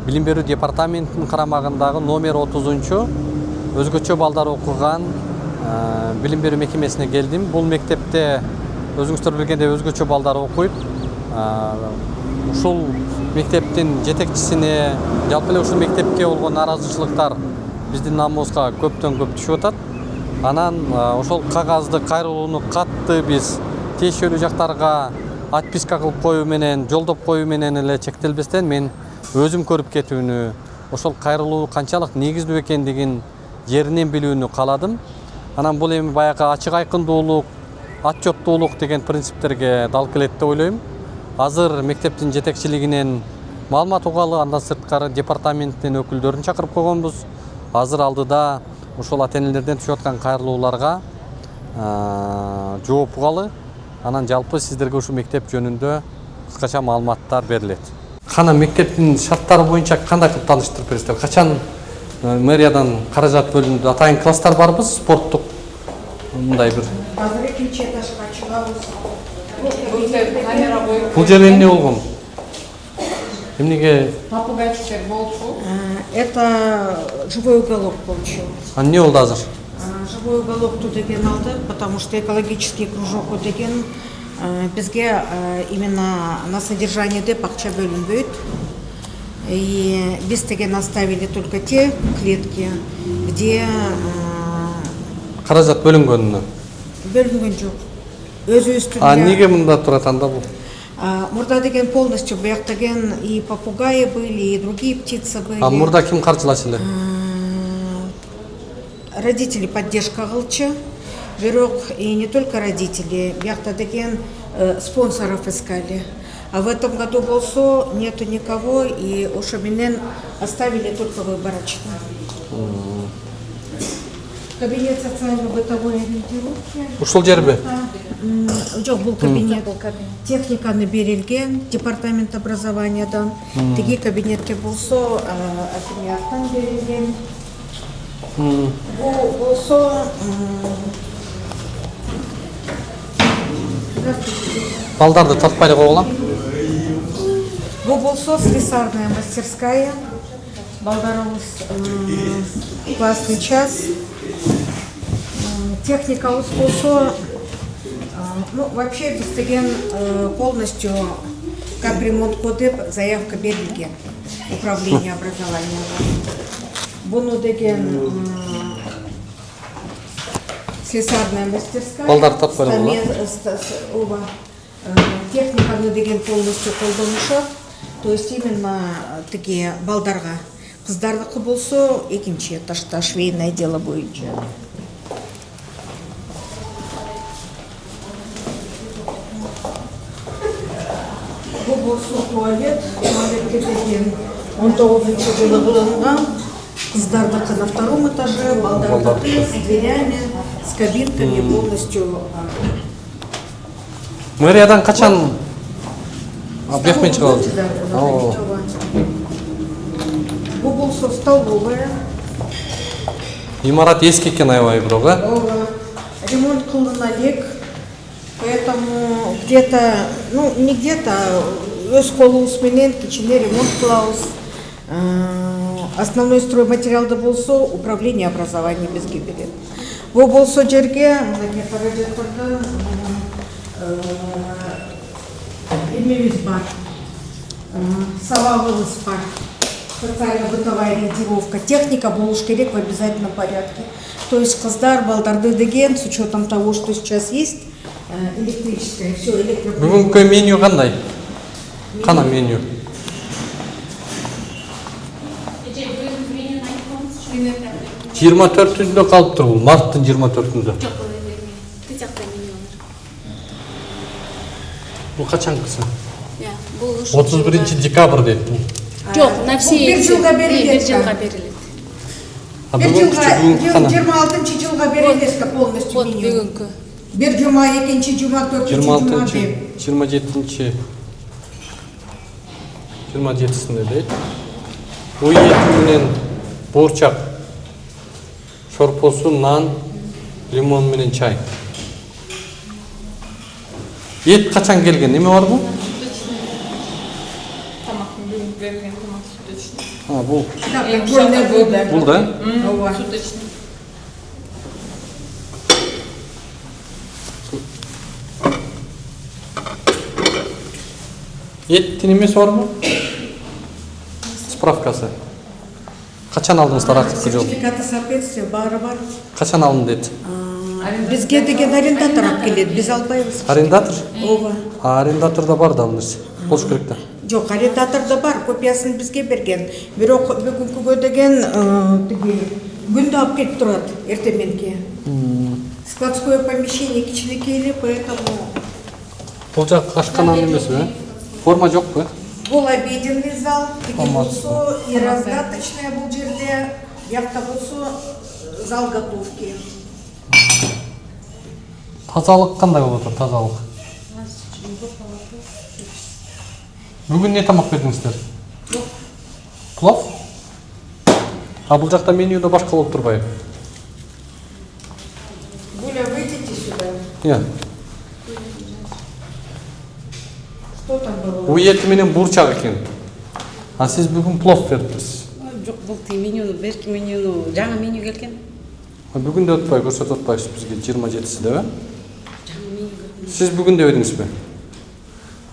билим берүү департаментинин карамагындагы номер 30 өзгөчө балдар окуган билим берүү мекемесине келдим. Бул мектепте өзүңүздөр билгендей өзгөчө балдар окуйт. Ушул мектептин жетекчисине, жалпы эле ушул мектепке болгон наразычылыктар биздин намыбызга көптөн көп түшүп атат. Анан ошол кагазды кайрылууну катты биз тиешелүү жактарга отписка кылып коюу менен, жолдоп коюу менен эле чектелбестен мен өзүм көрүп кетүүнү, ошол кайрылуу канчалык негиздүү экендигин жеринен билүүнү кааладым. Анан бул эми баягы ачык айкындуулук, отчеттуулук деген принциптерге дал келет деп ойлойм. Азыр мектептин жетекчилигинен маалымат угалы, андан сырткары департаменттин өкүлдөрүн чакырып койгонбуз. Азыр алдыда ошол ата-энелерден түшүп аткан кайрылууларга жооп угалы. Анан жалпы сиздерге ушул мектеп жөнүндө кыскача маалыматтар берилет. Кана мектептин шарттары боюнча кандай кылып тааныштырып бересиздер? Качан мэриядан каражат бөлүндү? Атайын класстар барбы, спорттук мындай бир? Азыр экинчи этажга чыгабыз. Бул жер эмне болгон? Эмнеге? Попугайчиктер болчу. Это живой уголок болчу. А эмне болду азыр? Живой уголокту деген алдык, потому что экологический кружок деген бизге именно на содержание деп акча бөлүнбөйт. И биз деген оставили только те клетки, где Каражат бөлүнгөнүнө. Бөлүнгөн жок. Өзүбүздүн. А неге мында турат анда бул? Мурда деген полностью буяк деген и попугаи были, и другие птицы были. А мурда ким каржылачу эле? Родители поддержка кылчу. Бирок и не только родители, буякта деген спонсоров искали. А в этом году болсо нету никого, и ошо менен оставили только выборочно. Кабинет социально-бытовой ориентировки. Ушул жерби? Жок, бул кабинет. Техниканы берилген, департамент образованиядан. Тиги кабинетке болсо акиматтан берилген. Бул болсо Балдарды тартпай эле койгула. Бул болсо слесарная мастерская. Балдарыбыз классный час. Техникабыз болсо, ну вообще биз деген полностью капремонтко деп заявка берилген управление образования. Буну деген слесарная мастерская. Балдар тартпай эле койгула. Техниканы деген полностью колдонушат. То есть именно такие балдарга. Кыздардыкы болсо экинчи этажда швейное дело боюнча. Бул болсо туалет. Туалетке деген 19-жылы кылынган. Кыздардыкы на втором этаже, балдардыкы с дверями, с кабинками полностью. Мэриядан качан объектмен чыгабыз? Бул болсо столовая. Имарат эски экен аябай бирок, Ремонт кылына элек. Поэтому где-то, ну не где-то, өз колубуз менен кичине ремонт кылабыз. Основной стройматериалды болсо управление образования бизге берет. Бул болсо жерге мына каражаттарда эмебиз бар. Сабагыбыз бар. Социально-бытовая ориентировка. Техника болуш керек в обязательном порядке. То есть кыздар, балдарды деген, с учетом того, что сейчас есть, электрическое, все электропривод. Бүгүнкү меню кандай? Кана меню? 24-түндө калыптыр бул, марттын 24-түндө. Жок, тыжакта меню бар. Бул качанкысы? Бул 31 дейт бул. Жок, на все бир жылга берилет. бир жылга берилет. А бүгүнкү кана? 26-жылга берилет полностью Вот меню. бүгүнкү. Бир жума, экинчи жума, төртүнчү жума деп. 27-синде дейт. Ой эти менен борчак, шорпосу, нан, лимон менен чай. Ет качан келген? Неме бар бу? Тамактын бүгүнкү берилген тамак сүт. Бул Контрольное блюдо. бул да? Ооба. Суточный. Еттин эмеси барбы? Справкасы. Качан алдыңыздар активге жол? Сертификаты соответствия бары бар. Качан алынды эт? Бизге деген арендатор алып келет, биз албайбыз. Арендатор? Ооба. Арендаторда бар да мынысы. Болуш керек да. Жок, арендаторда бар, копиясын бизге берген. Бирок бүгүнкүгө деген тиги күндө алып келип турат, эртеменки. Складское помещение кичинекей эле, поэтому Бул жак ашкананын эмеси, форма жокпу? бул обеденный зал, тиги болсо и раздаточная бул жерде, бияқта болсо зал готовки. Тазалык кандай болуп атат, тазалык? Бүгүн не тамак бердиңиздер? Плов? А бул жакта менюда башка болуп турбайбы? Гуля, выйдите сюда. Иә. Что там было? Бул эти менен бурчак экен. А сиз бүгүн плов бердиңиз. Жоқ, бұл менюны, берки менюну, жаңа меню келген. Бүгүн да өтпөй, көрсөтүп атпайсыз бизге 27-сиде, Жаңа меню келген. Сиз бүгүн да бердиңизби?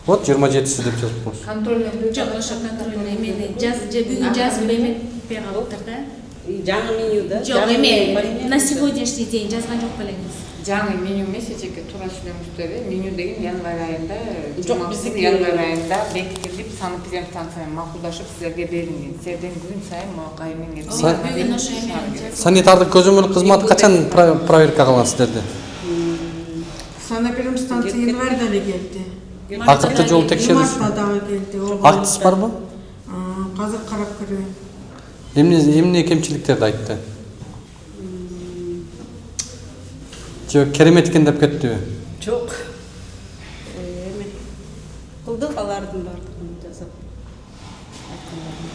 Вот 27-си деп жазыпсыз. Контрольный блюдо. Жоқ, ошо контрольный эмени бүгүн жазып эметпей калыптыр да. Жаңа менюда. Жоқ, эме на сегодняшний день жазган жок белеңиз. Жаңы меню емес, эчеке туура сүйлөмүштөр. Меню деген январь айында, Жоқ, биздики январь айында бекитилип, санэпидемстанция менен макулдашып силерге берилген. Силерден күн сайын могу аймен Бүгүн ошо эме Санитардык көзөмөл кызматы качан проверка кылган сиздерди? Санэпидемстанция январда эле келди. Акыркы жолу текшерүү. Мартта дагы келди. ооба. Актысы барбы? Азыр карап көрөйүн. Эмне кемчиликтерди айтты? Жо керемет экен деп кеттиби? Жоқ. Эме кылдык алардын бардыгын жасап.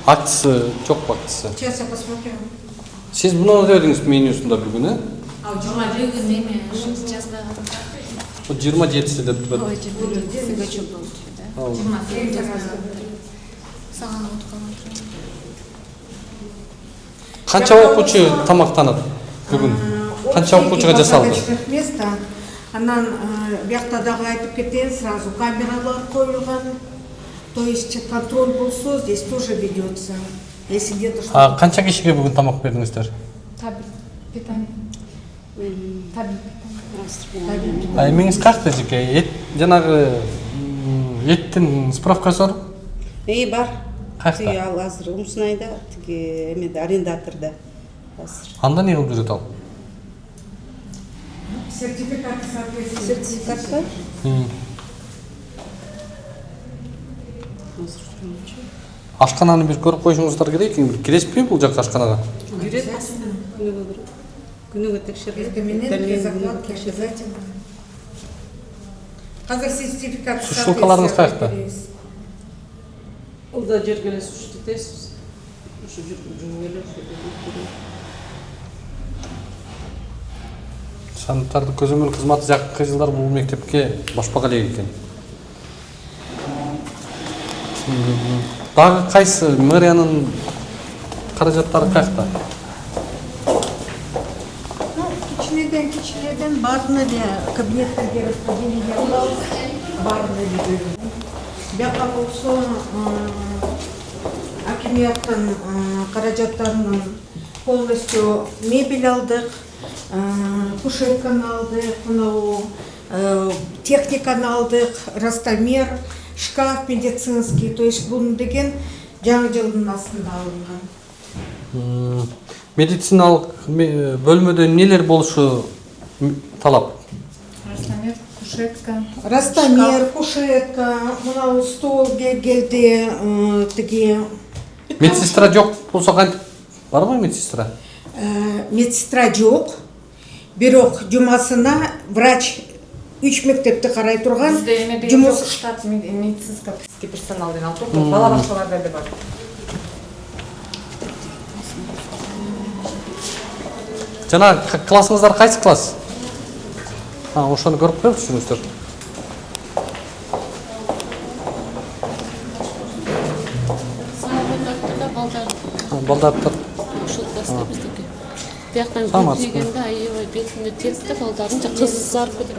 Актысы жокпу актысы? Сейчас я посмотрю. Сиз муну дедиңиз менюсунда бүгүн, э? бүгүн эме жазган. 27-си деп турат. Сыгачок болчу да. Саган уткан. Канча окуучу тамактанат бүгүн? Канча окуучуга жасалды? Посадочных места. Анан бияқта дагы айтып кетейин, сразу камералар коюлган. То есть контроль болсо здесь тоже ведется. Если где-то что-то... Канча кишиге бүгүн тамак бердиңиздер? Табит питание. Табит. Эмеңиз каякта жеке? Эт жанагы эттин справкасы бар? Бар. Каякта? Тиги ал азыр Умсунайда, тиги эмеде арендаторда. Азыр. Анда не кылып жүрөт ал? Сертификат соответствия. Сертификат бар. Азыр жүрмөчү. Ашкананы бир көрүп коюшуңуздар керек. Киресизби бул жакка ашканага? Жүрөт. Күнүгө текшерилет. Перманентные закладки обязательно. Қазір сертификат Шылкаларыңыз каякта? Ол да жерге эле существуетесиз. Ошо жүргүлө эле. Санитардык көзөмөл кызматы жакынкы жылдар бул мектепке башпак элек экен. Дагы кайсы мэриянын каражаттары каякта? Кичинеден бардын эле кабинеттерге распределение кылабыз. Бардын эле бөлүнүп. Бияка болсо акимияттын каражаттарынын полностью мебель алдык, кушетканы алдык, мынау техниканы алдык, ростомер, шкаф медицинский. То есть бунун деген жаңы жылдын астында алынган. Медициналык бөлмөдө нелер болушу талап? Ростомер, кушетка. Ростомер, кушетка, мынау стол келди, тиги. Медсестра жок болсо кантип барбы медсестра? Медсестра жок. Бирок жумасына врач 3 мектепти карай турган. Бизде эме деген жок, штат медицинский персонал деген ал жок. Бала бакчаларда эле бар. Жана классыңыздар кайсы класс? Ошону көрүп коюңуздар. Саат 4-тө балдар Балдаттар. ушул класста биздики. Бияктан Саламатсызбы? көтүйгөндө аябай бетинде тесте балдардын кызарып кетет.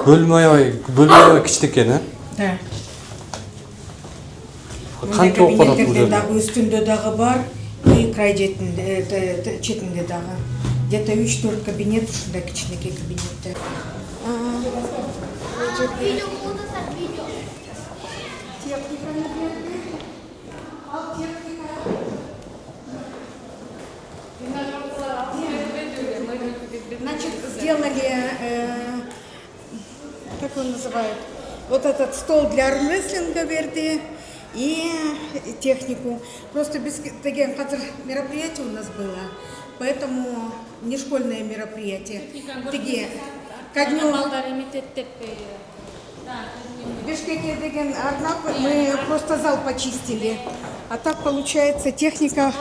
Бөлмө кичтек экен, Да. Канча окуп атат бул Кабинеттерден жерде? дагы үстүндө дагы бар, и край четинде дагы. Где-то 3-4 кабинет, ушундай кичинекей кабинеттер. Значит, сделали, как он называет, вот этот стол для армрестлинга берди и технику. Просто без таких мероприятий у нас было, поэтому не школьное мероприятие. Такие, ко дню в Бишкеке деген арнап мы просто зал почистили. А так получается техника.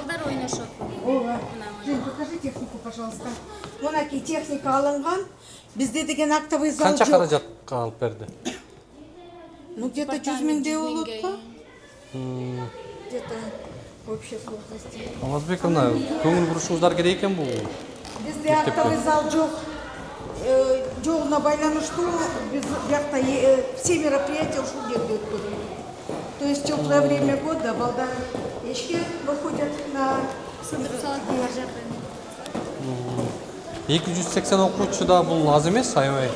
Ова. Жень, покажи технику, пожалуйста. Вон аки техника алынган. Бізде деген актовый зал Канча жоқ. каражат алып берди? Ну где-то 100 миңдей болот го. Где-то в общей сложности. Алмазбековна, көңүл бурушуңуздар керек экен бул. Бізде актовый зал жоқ. Жоғына байланыштуу біз бияқта все мероприятия ушул жерде өткөрүлөт. То есть теплое время года балдар эшке выходят на 280 окуучу да бул аз эмес, аябай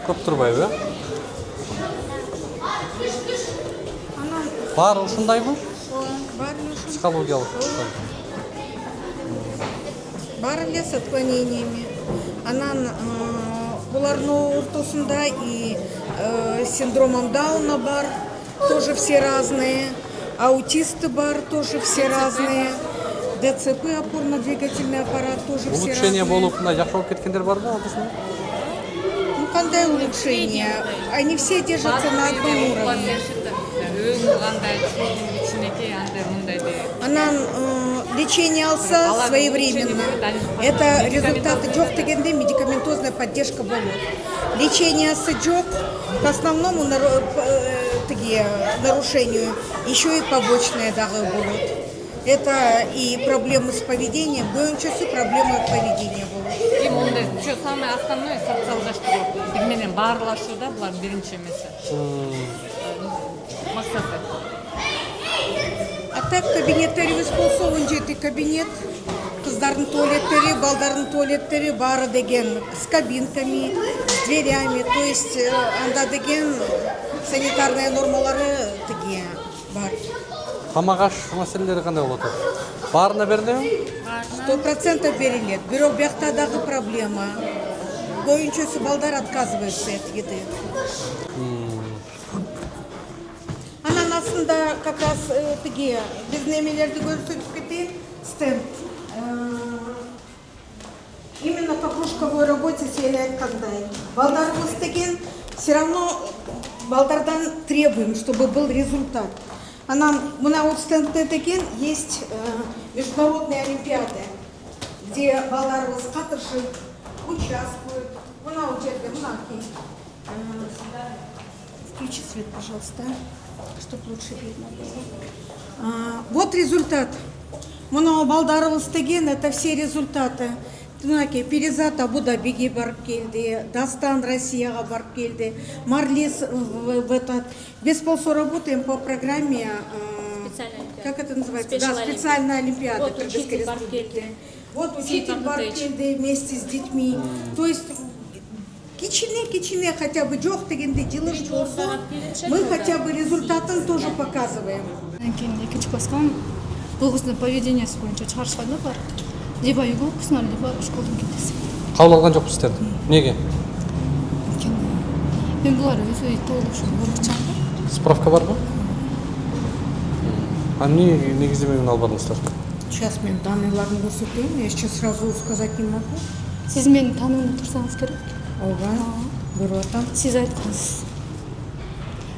көп турбайбы? Бар ушундайбы? Психологиялык. бар эле с отклонениями. Анан булардын ортосунда и синдромом Дауна бар, тоже все разные. Аутисты бар, тоже все разные. ДЦП, опорно-двигательный аппарат, тоже все Улучшение разные. болуп, мына жакшалып кеткендер барбы алдысында? Ну, кандай улучшение? Они все держатся на одном уровне. Анан лечение алса своевременно. Это результаты жок дегенде медикаментозная поддержка болот. Лечение жок к основному нарушению еще и побочные дагы болот. Это и проблемы с поведением, боюнчасы проблемы поведения болот. Мындай что самое основное социалдаштыруу. Бир менен баарлашуу да булар биринчи эмеси. Максаты. А так кабинеттерибиз болсо 17 кабинет, кыздардын туалеттери, балдардын туалеттери баары деген с кабинками, с дверями, то есть анда деген санитарная нормалары тиги бар. Тамак аш маселелери кандай болот? Баарына бердиби? 100% берилет. Бирок биякта дагы проблема. Боюнчасы балдар отказываются от еды. Анан астында как раз тиги биздин эмелерди көрсөтүп кетейин, стенд. Именно по кружковой работе сени айткандай. Балдарыбыз деген все равно балдардан требуем, чтобы был результат. Анан мына вот стендте деген есть международные олимпиады, где балдарыбыз катышып, участвуют. Мына вот жерде мынакей. Включи свет, пожалуйста, чтобы лучше видно было. Вот результат. Мына балдарыбыз деген это все результаты. Мынакей Перизат Абу-Дабиге барып келди, Дастан Россияга барып келди, Марлис в этот. Без полсо работаем по программе, как это называется? Да, специальная олимпиада Вот Кыргызской учитель барып республики. келди. Вот учитель барып келди вместе с детьми. То есть кичине хотя бы жок дегенде жылыш болсо, мы хотя бы результатын тоже показываем. Кейін екінші классқа бұл қыздың поведениесі бойынша шығарышқанда бар. Либо үйге оқысын, либо школдан кетесің. Кабыл алган жокпуз силерди. Неге? Өйткені мен бұлар өзі толық үшін қорқытшам. Справка барбы? А эмне негиздемемен албадыңыздар? Сейчас мен данныйларын көрсөтөйүн, я сейчас сразу сказать не могу. Сіз мені танымын тұрсаңыз керек. Ооба, көрүп атам. Сіз айтқансыз.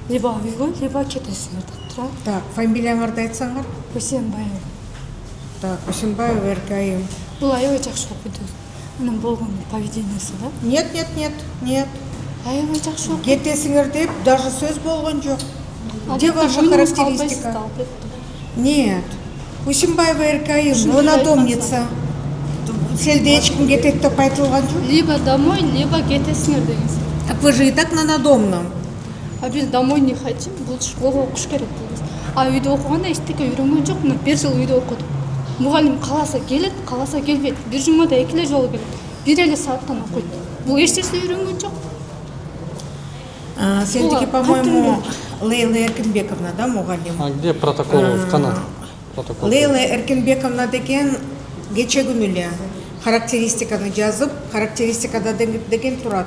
Либо үйге, либо кетесіңдер деп тұрады. Так, фамилияңарды айтсаңар. Өсенбаева. Так, Ошенбаева Эркайым. Бұл аябай жақсы оқиды. Оның болған поведениесі да. Нет. Аябай жақсы оқиды. Кетесіңер деп даже сөз болгон жок. Где ваша характеристика? Нет. Усимбаева Эркайым, надомница. Сельде ешкім кетеді деп айтылған жоқ. Либо домой, либо кетесіңер деген сияқты. Так вы же и так на надомном. А біз домой не хотим, бұл школға оқыш керек дейміз. А үйде оқығанда ештеңе үйренген жоқ, мына бір жыл үйде оқыдым. Мұғалім қаласа келеді, қаласа келмейді. Bir жұмада екілі жолы келеді. Bir елі сағаттан оқиды. Бұл ештеңе үйренген жоқ. Сендеге, по-моему, Лейла Эркинбековна, да, мұғалім? А где протокол в канал? Протокол. Лейла Эркинбековна деген кече күнүле характеристиканы жазып, характеристикада деген турат.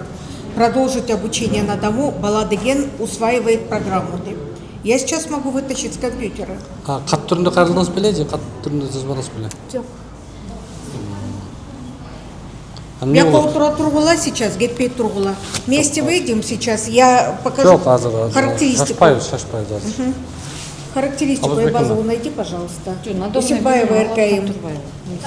Продолжить обучение на дому, бала деген усваивает программу деп. Я сейчас могу вытащить с компьютера. А кат түрінде қайрылдыңыз беле же кат түрінде жазбадыңыз беле? Жоқ. Я полтора тургула сейчас, кетпей тургула. Вместе выйдем сейчас, я покажу Жоқ, азыр. характеристику. Шашпай жазыр. Характеристику Абылбек базовую найди, пожалуйста. надомный Усимбаева Эркайым.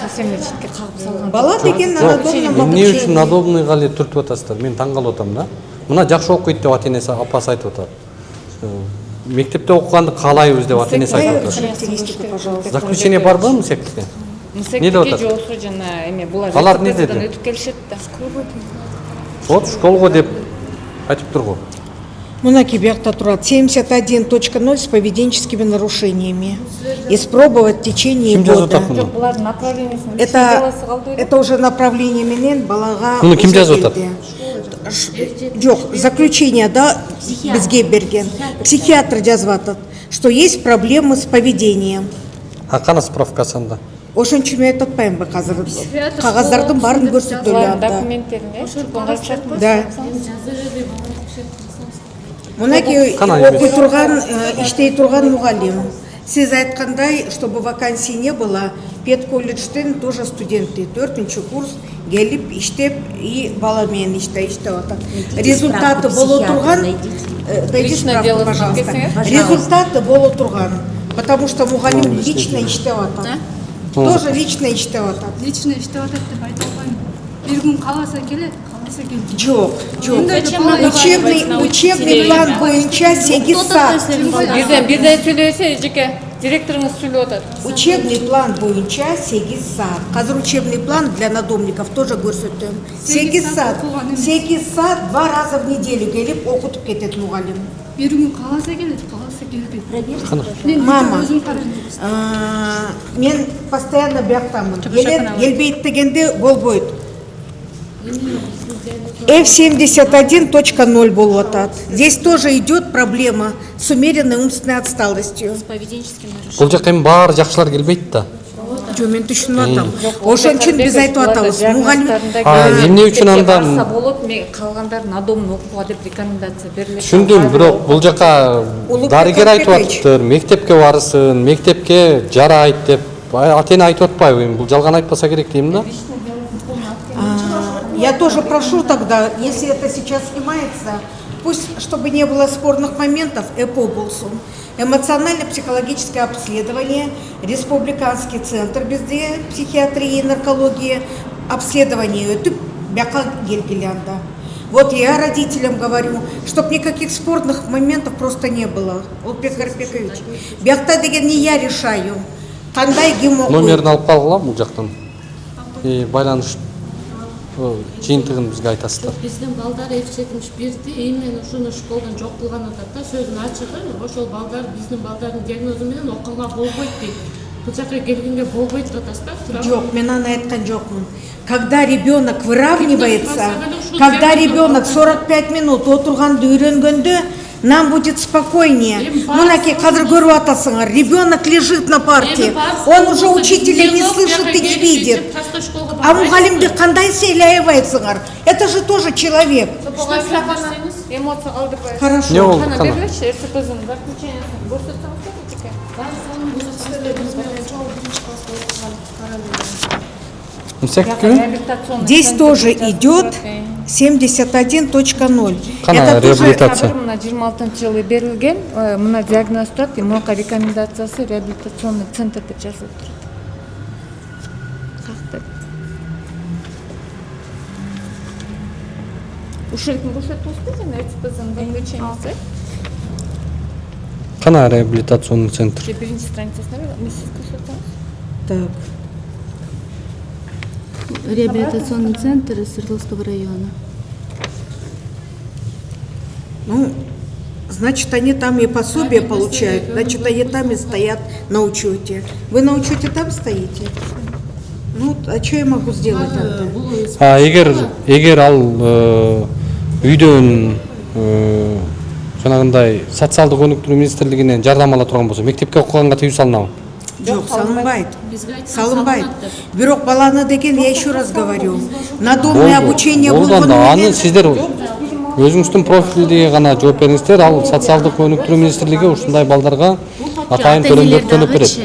совсем читке калып салган. Бала деген на надомном Эмне үчүн обучении. надобныйга эле түртүп атасыздар? Мен таң калып атам да. Мына жакшы окуйт деп ата-энеси апасы айтып атат. Мектепте окуганды каалайбыз деп ата-энеси айтып атат. Характеристику, пожалуйста. Заключение барбы мсектикке? Не деп атат? Жолсу жана эме булар Алар не деди? өтүп келишет да. Вот школго деп айтып тургу. Мунаки бияқта турат 71.0 с поведенческими нарушениями. Испробовать в течение Ким жазып года. атат муну? Булардын направлениясин Это уже направление менен балага. Муну ким жазып атат? Жоқ, заключение, да, бизге берген. Психиатр жазып атат, что есть проблемы с поведением. А кана справкасында? Ошон үчүн айтып атпаймынбы азыр. Кагаздардын баарын көрсөтөлү анда. документтерине чуркунгачат. Да. Мунаки Кана окуй турган, иштей турган мугалим. Сиз айткандай, чтобы вакансий не было, педколледжден тоже студенты 4-чү курс келип иштеп и бала менен иштеп атат. Результаты боло турган, дайте справку, пожалуйста. Результаты боло турган, потому что мугалим лично иштеп атат. Тоже лично иштеп атат. Лично иштеп атат деп айта албайм. Bir gün қаласа келеді, қаласа келмейді. Жоқ, жоқ. Учебный план боюнча 8 саат. Бирден сүйлөсө жеке директоруңуз сүйлөп атат. Учебный план боюнча 8 саат. Қазір учебный план для надомников тоже көрсөтөм. 8 саат. 8 саат 2 раза в неделю келип окутуп кетет мугалим. Bir gün қаласа келеді, қаласа келмейді. Мама, Өзім қараймын. мен постоянно бияктамын. Келбейт дегенде болбойт. F71.0 болуп атат. Здесь тоже идет проблема с умеренной умственной отсталостью. Бул жака эми баары жакшылар келбейт да. Жо, мен түшүнүп атам. Ошон үчүн биз айтып атабыз. Мугалим Эмне үчүн анда болот, калгандар надомно окууга деп рекомендация берилет. түшүндүм, бирок бул жака дарыгер айтып атыптыр, мектепке барсын, мектепке жарайт деп ата-эне айтып атпайбы? Бул жалган айтпаса керек дейм да. Я тоже прошу тогда, если это сейчас снимается, пусть, чтобы не было спорных моментов, ЭПО болсун. Эмоционально-психологическое обследование, Республиканский центр безде, психиатрии и наркологии, обследование өтүп, бяка келгилянда. Вот я родителям говорю, чтобы никаких спорных моментов просто не было. Олпек Гарпекович, бякта деген не я решаю. Кандай ким окуйт? Номерин алып калгыла бул жактан. Байланыш жыйынтыгын бизге айтасыздар. Биздин балдар F71-ди именно ушуну школдан жок кылган атат да, сөзүн ачыгы, ошол балдар биздин балдардын диагнозу менен окууга болбойт дейт. Бул жака келгенге болбойт деп атасыздар. Жок, мен аны айткан жокмун. Когда ребенок выравнивается, когда ребенок 45 минут отурганды үйрөнгөндө, нам будет спокойнее. Мунаки казыр көрүп атасыңар, ребенок лежит на парте, он уже учителя не слышит и не видит. А мугалимди кандай сыйлайбайсыңар? Это же тоже человек. Эмоция алды. Хорошо. Не болду Кана кана? бериличи, РЦП-дин заключениясын көрсөтсөңүздөр жеке. Здесь тоже идет 71.0. Кана Это тоже реабилитация? Мына 26-жылы берилген, мына диагноз турат, мунака рекомендациясы реабилитационный центр деп жазылып турат. Как Ушелкин көрсөтөсүзбү жана РЦП-дин заключениясы? Кана реабилитационный центр? Биринчи страницасына берилет, сиз көрсөтсөңүз. Так. Реабилитационный центр Свердловского района. Ну, значит, они там и пособие получают, значит, они там и стоят на учете. Вы на учете там стоите? Ну, а что я могу сделать тогда? эгер ал үйдөн жанагындай социалдык өнүктүрүү министрлигинен жардам ала турган болсо мектепке окуганга тыюу салынабы? Жоқ, салынбайт. Салынбайт. Бирок баланы деген, я еще раз говорю, надомное обучение болду анда болгону аны менен сиздер өзүңүздүн профилдеги гана жооп бериңиздер. Ал социалдык өнүктүрүү министрлиги ушундай балдарга атайын төлөмдөрдү төлөп берет.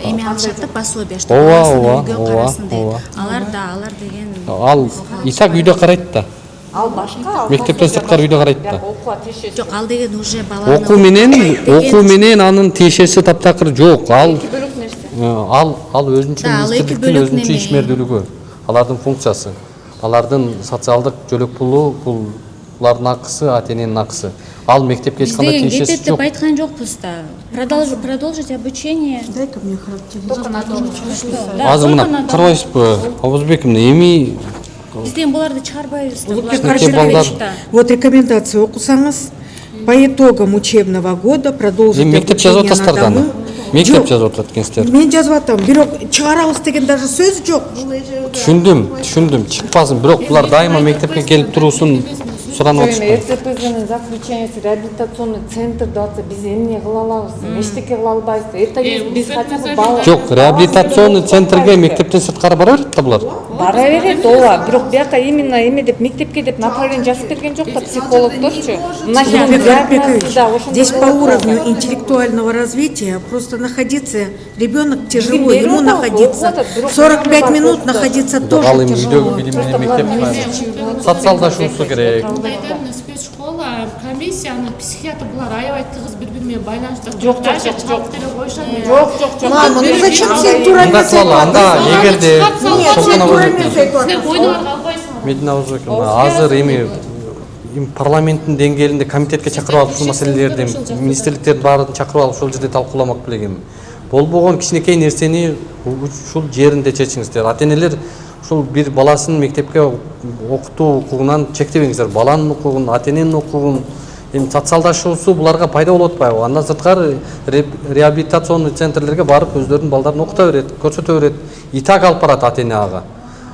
Эми алышат пособие, что Ооба, үйгө ооба, карасын деп. ооба. Алар деген Ал и так үйдө карайт да. Ал башка, Мектептен сырткары үйдө карайт да. окууга тиешеси. жок, ал деген уже баланы Окуу менен анын тиешеси таптакыр жок. Ал Бөлөк нерсе. ал өзүнчө Да, ал эки министрликтин бөлөк өзүнчө неме. ишмердүүлүгү, алардын функциясы, алардын социалдык жөлөк пулу, булардын акысы, ата-эненин акысы. Ал мектепке эч кандай деген тиешеси кетет жок. деп айткан жокпуз да. Продолжить обучение. Дай-ка мне характеристику. Азыр мына карабайсызбы, Абузбековна, эми Бизден буларды чыгарбайбыз да. Улукбек булар Каржыбекович, чыгарбайбыз да. Вот рекомендация окусаңыз, по итогам учебного года продолжить мектеп жазып обучение на атасыздар да аны. дому. Мектеп Жок, жазып атат экенсиздер. мен жазып атам, бирок чыгарабыз деген даже сөз жок. Түшүндүм. Чыкпасын, бирок булар дайыма мектепке келип туруусун суранып атышпайбы? РЦПЗнын заключениясы реабилитационный центр деп атса биз эмне кыла алабыз, эчтеке кыла албайбыз. Эртең биз хотя бы бала Жок, реабилитационный центрге мектептен сырткары бара берет да булар. бара берет, ооба. Бирок бияка именно эме деп мектепке деп направление жазып берген жок да психологдорчу. Мына жерде диагноз да ошондой Здесь по уровню интеллектуального развития просто находиться, ребенок тяжело, Билим ему берип находиться, атат, бирок 45 минут находиться Ал тоже эми тяжело. үйдөгү билим менен мектеп социалдашуусу керек. Мындайда спецшкола, комиссия, анан психиатр булар аябай тыгыз бири-бири менен байланышта. Жок, Даже чалып деле коюшат. Мама, ну зачем сен тура Анда кылалы, анда эгерде Силер ойногонго албайсыңар. Медина Абузбековна, азыр эми парламенттин деңгээлинде комитетке чакырып алып ушул маселелерди министрликтердин баарын чакырып алып ушул жерде талкууламак белем. Болбогон кичинекей нерсени ушул жеринде чечиңиздер. Ата-энелер ушул бир баласын мектепке окутуу укугунан чектебеңиздер. Баланын укугун, ата-эненин укугун, эми социалдашуусу буларга пайда болуп атпайбы? Андан сырткары реабилитационный центрлерге барып өздөрүнүн балдарын окута берет, көрсөтө берет. И так алып барат ата-эне ага.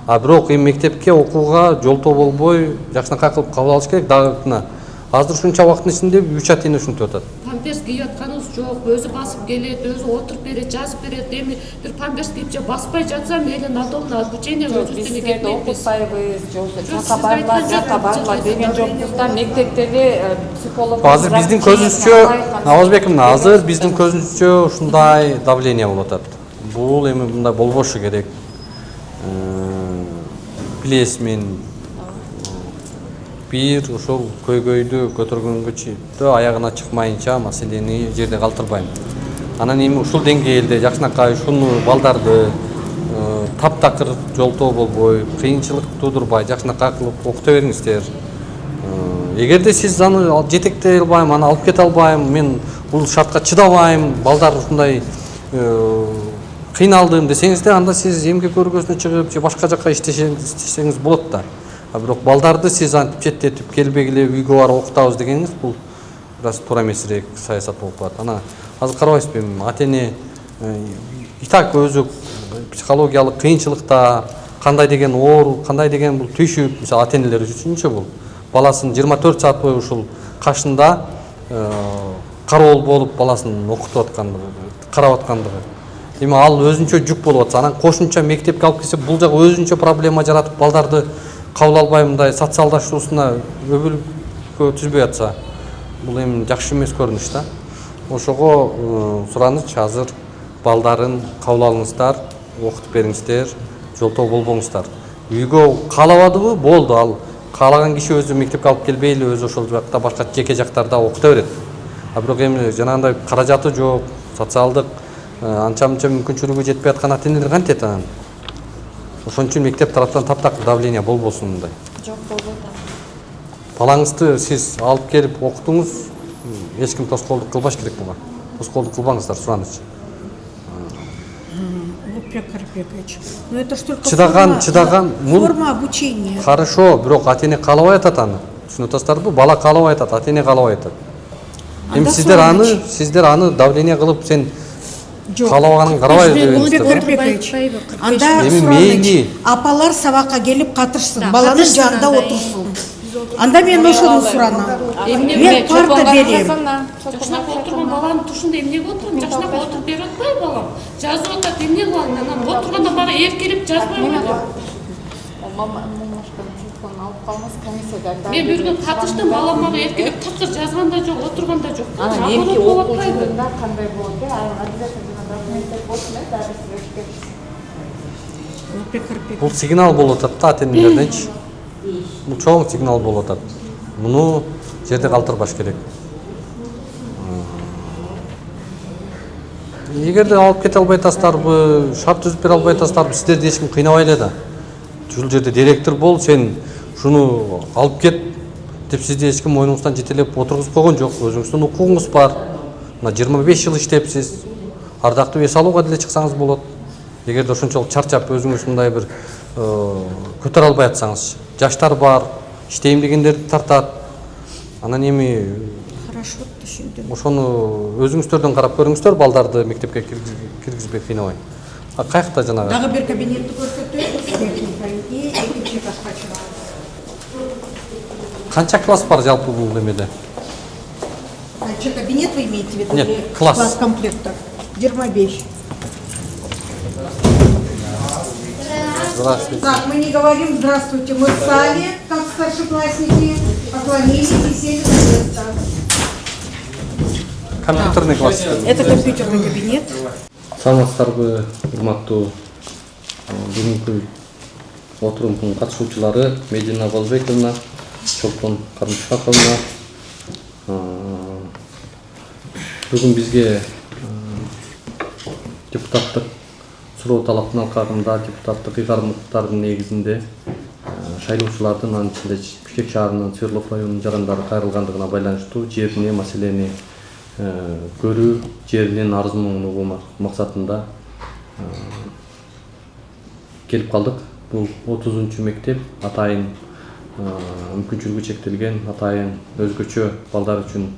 А бирок эми мектепке окууга жолтоо болбой, жакшынакай кылып кабыл алыш керек дагы. Азыр ушунча убакыттын ичинде 3 ата-эне ушинтип атат. Памперс кийип атканыбыз жок, өзү басып келет, өзү отуруп берет, жазып берет. Эми бир памперс кийип же баспай жатса, мейли надомно обучение бизде кетпейбиз. окутпайбыз, жоксо Жок, жака сиз баргыла, айткан жака жок, баргыла жок, деген жок, жокпуз да. Мектептеги психолог Азыр биздин көзүбүзчө, Абузбековна, азыр биздин көзүбүзчө ушундай давление болуп атат. Бул эми мындай болбошу керек. Билесиз мен бир ошол көйгөйдү көтөргөнгө чейин аягына чыкмайынча маселени жерде калтырбайм. Анан эми ушул деңгээлде жакшынакай ушуну балдарды таптакыр жолтоо болбой, кыйынчылык туудурбай, жакшынакай кылып окута бериңиздер. Эгерде сиз аны жетектей албайм, аны алып кете албайм, мен бул шартка чыдабайм, балдар ушундай кыйналдым десеңизде, анда сиз эмгек көргөзүнө чыгып же башка жакка иштесеңиз болот да. Бирок балдарды сиз антип четтетип келбегиле үйгө барып окутабыз дегениңиз бул бир аз туура эмесирээк саясат болуп калат. Ана азыр карабайсызбы, ата-эне и так өзү психологиялык кыйынчылыкта, кандай деген оор, кандай деген бул түйшүк, мисалы ата-энелер үчүнчү бул. Баласын 24 саат бою ушул кашында кароол болуп баласын окутуп аткандыгы, карап аткандыгы. Эми ал өзүнчө жүк болуп атса, анан кошумча мектепке алып келсе, бул жагы өзүнчө проблема жаратып, балдарды кабыл албай мындай социалдашуусуна өбүлүккө түзбөй атса, бул эми жакшы эмес көрүнүш да. Ошого сураныч азыр балдарын кабыл алыңыздар, окутуп бериңиздер, жолтоо болбоңуздар. Үйгө каалабадыбы, болду, ал каалаган киши өзү мектепке алып келбейли, өзү ошол жакта башка жеке жактарда окута берет. А бирок эми жанагындай каражаты жок, социалдык анча-мынча мүмкүнчүлүгү жетпей аткан ата-энелер кантет анан? Ошон үчүн мектеп тараптан таптакыр давление болбосун мындай. жок болбойт. Балаңызды сиз алып келип окутуңуз, эч ким тоскоолдук кылбаш керек буга. Тоскоолдук кылбаңыздар, сураныч. Лупек Карпекович. Но это ж только чыдаган, форма обучения. Хорошо, бирок ата-эне каалабай атат аны. Түшүнүп атасыздарбы? Бала каалабай атат, ата-эне каалабай атат. Эми сиздер аны давление кылып сен каалабаганын карабай Лупек Карпекович. Анда мейли. апалар сабакка келип катышсын, баланын жанында отурsun. Анда мен ошону суранам. Мен парта берем. Жакшынакы отурган баланын тушунда эмнеге отурам? Жакшынакы отуруп берип атпайбы балам? Жазып атат, эмне кылайын? Анан отурганда бара эркелеп жазбайбы? Мен бир күн катыштым, балам мага эркелеп такыр жазган да жок, отурган да жок. Анан эмки окуу жылында кандай болот? Обязательно документтер болсун, Лупек Карпекович. Бул сигнал болуп атат да ата-энелерденчи. Бул чоң сигнал болуп атат. Муну жерде калтырбаш керек. Эгерде алып кете албай атасыздарбы, шарт түзүп бере албай атасыздарбы, сиздерди эч ким кыйнабай эле да. Ушул жерде директор бол, сен шуну алып кет деп сизди эч ким мойнуңуздан жетелеп отургузуп койгон жок. Өзүңүздүн укугуңуз бар. Мына 25 жыл иштепсиз. Ардактуу эс алууга деле чыксаңыз болот. Эгерде ошончолук чарчап өзүңүз мындай бир көтөрө албай атсаңыз, жаштар бар, иштейм дегендерди тартат. Анан эми Хорошо, түшүндүм. ошону өзүңүздөрдөн карап көрүңүздөр, балдарды мектепке киргизбей кыйнабай. Каякта жанагы? Дагы бир кабинетти көрсөтөбүз, техника и экинчи класска чыгабыз. Канча класс бар жалпы бул эмеде? Канча кабинет вы имеете в виду? Нет, или класс. Класс комплекта. 25. Здравствуйте. Так, мы не говорим здравствуйте, мы встали, как старшеклассники, поклонились и сели на место. Компьютерный класс. Это компьютерный кабинет. Саламатсыздарбы, урматтуу бүгүнкү отурумдун катышуучулары Медина Балбековна, Чолпон Кармышаковна. Бүгүн бизге депутаттык суроо талаптын алкагында депутаттык ыйгарымдардын негизинде шайлоочулардын, анын ичинде Бишкек шаарынын Свердлов районунун жарандары кайрылгандыгына байланыштуу жерине маселени көрүү, жеринин арызын угуу максатында келип калдык. Бул 30-чу мектеп атайын мүмкүнчүлүгү чектелген, атайын өзгөчө балдар үчүн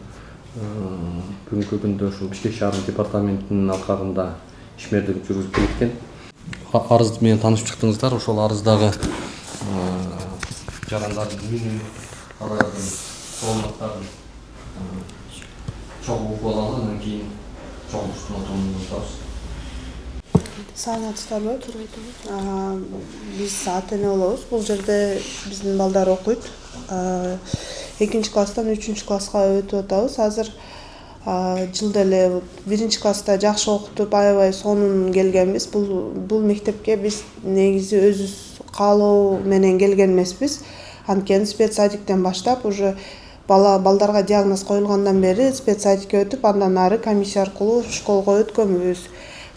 бүгүнкү күндө ушул Бишкек шаарынын департаментинин алкагында ишмердик жүргүзүп келеткен. Арыз менен таанышып чыктыңыздар. Ошол арыздагы жарандардын үйүнүн, алардын соолматтарын чогуу угуп алалы, андан кийин чогуу отурумун утабыз. Саламатсыздарбы? Биз ата-эне болобуз. Бул жерде биздин балдар окуйт. 2 класстан 3 класска өтүп атабыз. Азыр жылда эле 1 класста жакшы окутуп, аябай сонун келгенбиз. Бул мектепке биз негизи өзүбүз каалоо менен келген эмеспиз. Анткени спецсадиктен баштап уже балдарга диагноз коюлгандан бери спецсадикке өтүп, андан ары комиссия аркылуу школго өткөнбүз.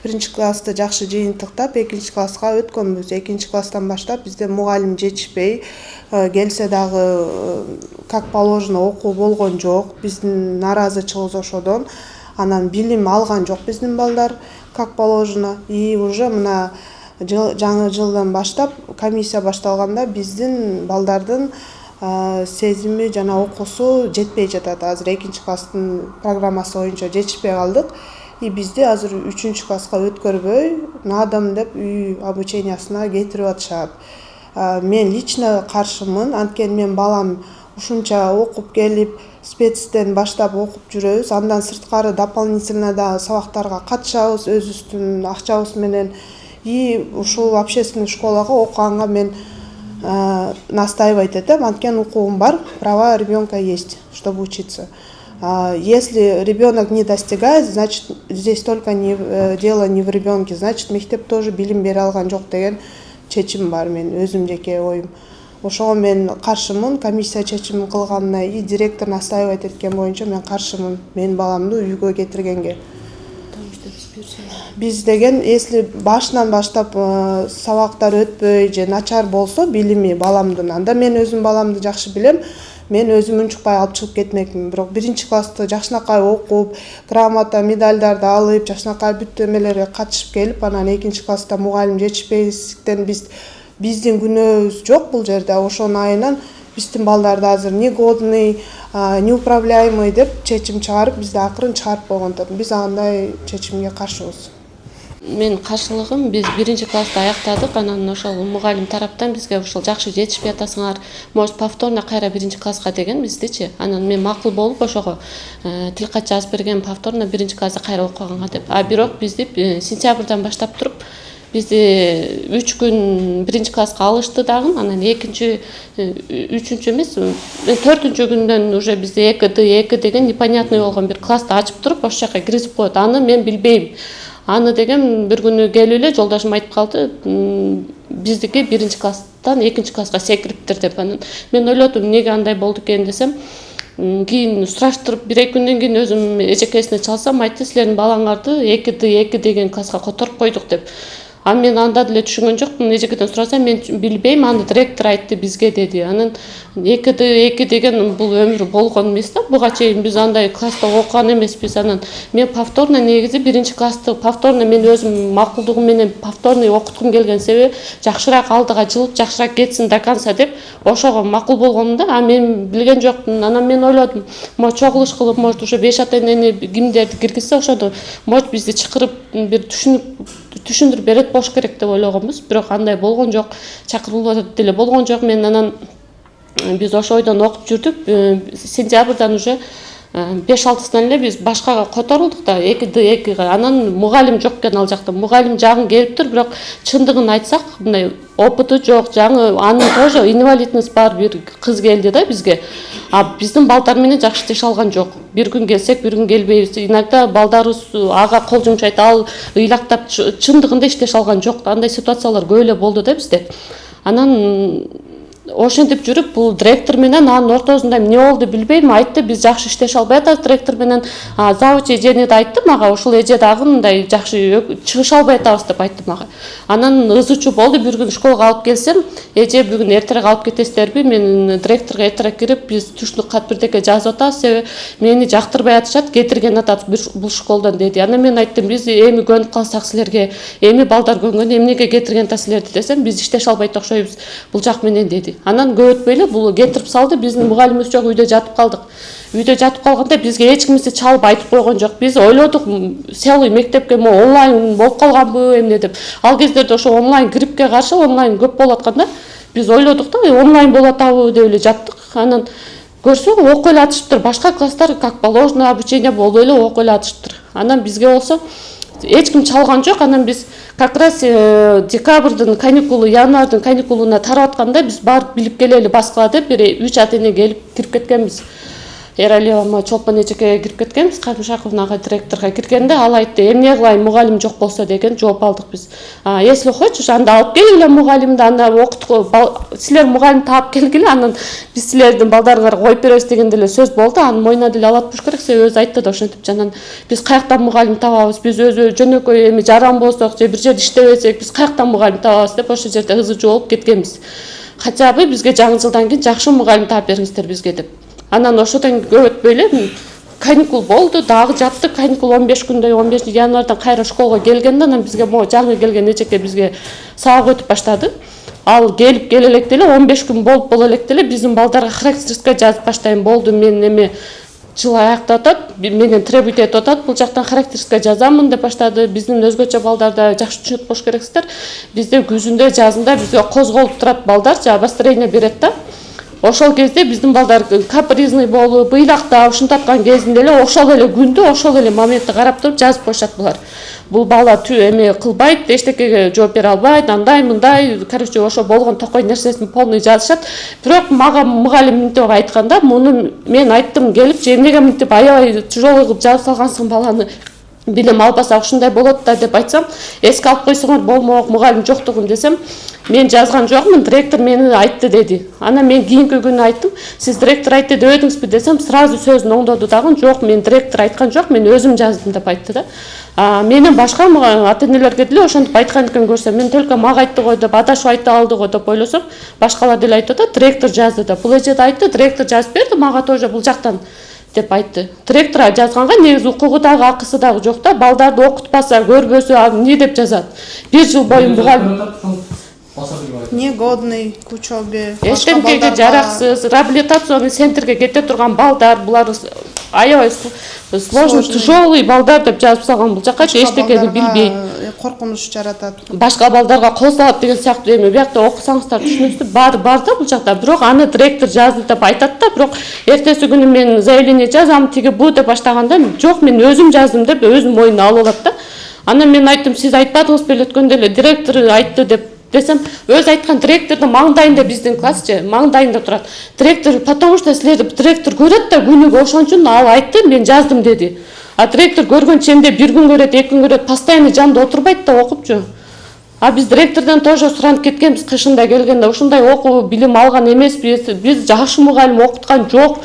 1 классты жакшы жыйынтыктап 2 класска өткөнбүз. 2 класстан баштап бизде мугалим жетишпей, келсе дагы как положено окуу болгон жок. Биздин нааразычылыгыбыз ошодон. Анан билим алган жок биздин балдар как положено. И уже мына жаңы жылдан баштап комиссия башталганда биздин балдардын сезими жана окуусу жетпей жатат. Азыр 2 класстын программасы боюнча жетишпей калдык. И бизди азыр 3 класска өткөрбөй, надам деп үй обучениясына кетирип атышат. Мен лично каршымын, анткени мен балам ушунча окуп келип, спецтен баштап окуп жүрөбүз. Андан сырткары дополнительно да сабактарга катышабыз өзүбүздүн акчабыз менен. И ушул общественный школага окуганга мен настаивать этем, анткени укугум бар, права ребенка есть, чтобы учиться. Если ребенок не достигает, значит здесь только дело не в ребенке, значит мектеп тоже билим бере алган жок деген чечим бар мен өзүм жеке оюм. Ошого мен каршымын, комиссия чечим кылганына и директор настаивать эткен боюнча мен каршымын менин баламды үйгө кетиргенге. Биз деген, если башынан баштап сабактар өтпөй же начар болсо билими баламдын, анда мен өзүм баламды жакшы билем. мен өзүм унчукпай алып чыгып кетмекмин. Бирок 1-классты жакшынакай окуп, грамота, медальдарды алып, жакшынакай бүт эмелерге катышып келип, анан 2-класста мугалим жетишпестиктен биздин күнөөбүз жок бул жерде. Ошонун айынан биздин балдарды азыр негодный, неуправляемый деп чечим чыгарып, бизди акырын чыгарып койгонтон. Биз андай чечимге каршыбыз. Мен каршылыгым, биз 1-классты аяктадык, анан ошол мугалим тараптан бизге ушул жакшы жетишпей атасыңар, может повторно кайра 1-класска деген биздичи. Анан мен макул болуп ошого тил кат жазып берген, повторно 1-класста кайра окуганга деп. А бирок бизди сентябрдан баштап туруп бизди 3 күн 1-класска алышты дагы, анан 2-3 эмес, 4-чү күндөн уже бизде 2D деген непонятный болгон бир классты ачып туруп, ошол жака киргизип коет. Аны мен билбейм. Аны деген бир күнү келип эле жолдошум айтып калды, биздики 1-класстан 2-класска секириптир деп. Анан мен ойлодум, эмнеге андай болду экен десем, кийин сураштырып 1-2 күндөн кийин өзүм эжекесине чалсам, айтты, силердин балаңарды 2D деген класска которуп койдук деп. А мен анда деле түшүнгөн жокмун, эжекеден сурасам, мен билбейм, аны директор айтты бизге деди. Анан 2D деген бул өмүр болгон эмес да, буга чейин биз андай класста окуган эмеспиз. Анан мен повторно негизи 1-классты повторно мен өзүм макулдугум менен повторный окуткум келген себеби жакшыраак алдыга жылып, жакшыраак кетсин до конца деп ошого макул болгонум да. А мен билген жокмун. Анан мен ойлодум, может чогулуш кылып, может уже 5 ата-энени кимдерди киргизсе, ошондо может бизди чакырып бир түшүндүрүп берет болуш керек деп ойлогонбуз. Бирок андай болгон жок, чакырылып деле болгон жок. Мен анан биз ошо ойдон окуп жүрдүк. Сентябрдан уже 5-6-сынан эле биз башкага которулдук да, 2D. Анан мугалим жок экен ал жакта. Мугалим жагын келиптир, бирок чындыгын айтсак, мындай опыты жок, жаңы анын тоже инвалидность бар бир кыз келди да бизге. А биздин балдар менен жакшы теш алган жок. Бир күн келсек, бир күн келбейбиз. Иногда балдарыбыз ага кол жумшайт, ал ыйлактап чындыгында иштеш алган жок. Андай ситуациялар көп эле болду да бизде. Анан ошентип жүрүп, бул директор менен анын ортосунда эмне болду билбейм, айтты, биз жакшы иштеше албай атабыз директор менен. Завуч эжени да айтты мага, ушул эже дагы мындай жакшы чыгыша албай атабыз деп айтты мага. Анан ызычуу болду, бир күн школага алып келсем, эже бүгүн эртерээк алып кетесиздерби? Мен директорго эртерээк кирип, биз түшүндүк кат бирдеке жазып атабыз, себеби мени жактырбай атышат, кетирген атат бул школдан деди. Анан мен айттым, биз эми көнүп калсак силерге, эми балдар көнгөн, эмнеге кетирген та силерди десем, биз иштеше албайт окшойбуз бул жак менен деди. Анан көп өтпөй эле бул кетирип салды, биздин мугалимибиз жок, үйдө жатып калдык. Үйдө жатып калганда бизге эч кимиси чалып айтып койгон жок. Биз ойлодук, целый мектепке онлайн болуп калганбы эмне деп. Ал кездерде ошо онлайн гриппке каршы онлайн көп болуп атканда, биз ойлодук да, онлайн болуп атабы деп эле жаттык. Анан көрсөң окуй эле атышыптыр. Башка класстар как положено обучение болуп эле окуй эле атышыптыр. Анан бизге болсо эч ким чалган жок. Анан биз как раз декабрдын каникулу, январдын каникулуна тарап атканда биз барып билип келели Баскыга деп 3 ата-эне келип кирип кеткенбиз. Эралиева Чолпон эжекеге кирип кеткенбиз, Карымшаковнага директорго киргенде ал айтты, эмне кылайын мугалим жок болсо деген жооп алдык биз. Если хочешь, анда алып келгиле мугалимди, анда окутку, силер мугалим таап келгиле, анан биз силердин балдарыңарга коюп беребиз деген деле сөз болду. Анын мойнуна деле алат болуш керек, себеби өзү айтты да ошентип. Анан биз каяктан мугалим табабыз, биз өзү жөнөкөй эми жаран болсок же бир жерде иштебесек, биз каяктан мугалим табабыз деп ошол жерде ызычуу болуп кеткенбиз. Хотя бы бизге жаңы жылдан кийин жакшы мугалим таап бериңиздер бизге деп. Анан ошодон көп өтпөй эле каникул болду, дагы жаттык. Каникул 15 күндөй, 15 январдан кайра школага келгенде, анан бизге жаңы келген эжеке бизге сабак өтүп баштады. Ал келип келе элек деле 15 күн болуп боло элек деле биздин балдарга характеристика жазып баштайм болду. Мен эме жыл аяктап атат, менен требуйт этип атат, бул жактан характеристика жазамын деп баштады. Биздин өзгөчө балдарда жакшы түшүнүп болуш керексиздер. Бизде күзүндө, жазында бизге козголуп турат балдар, обострение берет да. Ошол кезде биздин балдар капризный болуп, ыйлактап, ушунтаткан кезинде эле ошол эле күндө, ошол эле моментти карап туруп жазып коюшат булар. Бул бала эме кылбайт, эчтекеге жооп бере албайт, андай мындай, короче, ошо болгон токой нерсесин полный жазышат. Бирок мага мугалим мынтип айтканда, муну мен айттым келип, эмнеге мынтип аябай тяжелый кылып жазып салгансың баланы билим албасак ушундай болот да деп айтсам, эске алып койсоңор болмок, мугалим жоктугун десем, мен жазган жокмун, директор мени айтты деди. Анан мен кийинки күнү айттым, сиз директор айтты деп өдүңүзбү десем, сразу сөзүн оңдоду дагы, жок, мен директор айткан жок, мен өзүм жаздым деп айтты да. Менен башка ата-энелерге деле ошентип айткан экен көрсөм, мен только мага айтты го деп, адашып айта алды го деп ойлосом, башкалар деле айтып атат, директор жазды деп. Бул эже да айтты, директор жазып берди, мага тоже бул жактан деп айтты. Директор жазганга негизи укугу дагы, акысы дагы жок да, балдарды окутпаса, көрбөсө, эмне деп жазат. 1 жыл бою мугалим негодный к учебе, эчтекеге жараксыз, реабилитационный центрге кете турган балдар, булар аябай сложный, тяжелый балдар деп жазып салган. Бул жакка эчтекени билбейт, коркунуч жаратат. башка балдарга кол салат деген сыяктуу эме. Биякта окусаңыздар түшүнөсүздөр, бар да бул жакта. Бирок аны директор жазды деп айтат да, бирок эртеси күнү мен заявление жазам, тиги бу деп баштаганда, жок, мен өзүм жаздым деп өзүм мойнуна алып алат да. Анан мен айттым, сиз айтпадыңыз беле өткөндө эле, директор айтты деп десем, өзү айткан, директордун маңдайында биздин классчы, маңдайында турат. Директор, потому что силерди директор көрөт да күнүгө, ошон үчүн ал айтты, мен жаздым деди. А директор көргөнчө эмне 1 күн көрөт, 2 күн көрөт, постоянно жанында отурбайт да окупчу. А биз директордон тоже суранып кеткенбиз, кышында келгенде ушундай окуу билим алган эмеспиз, биз жакшы мугалим окуткан жок.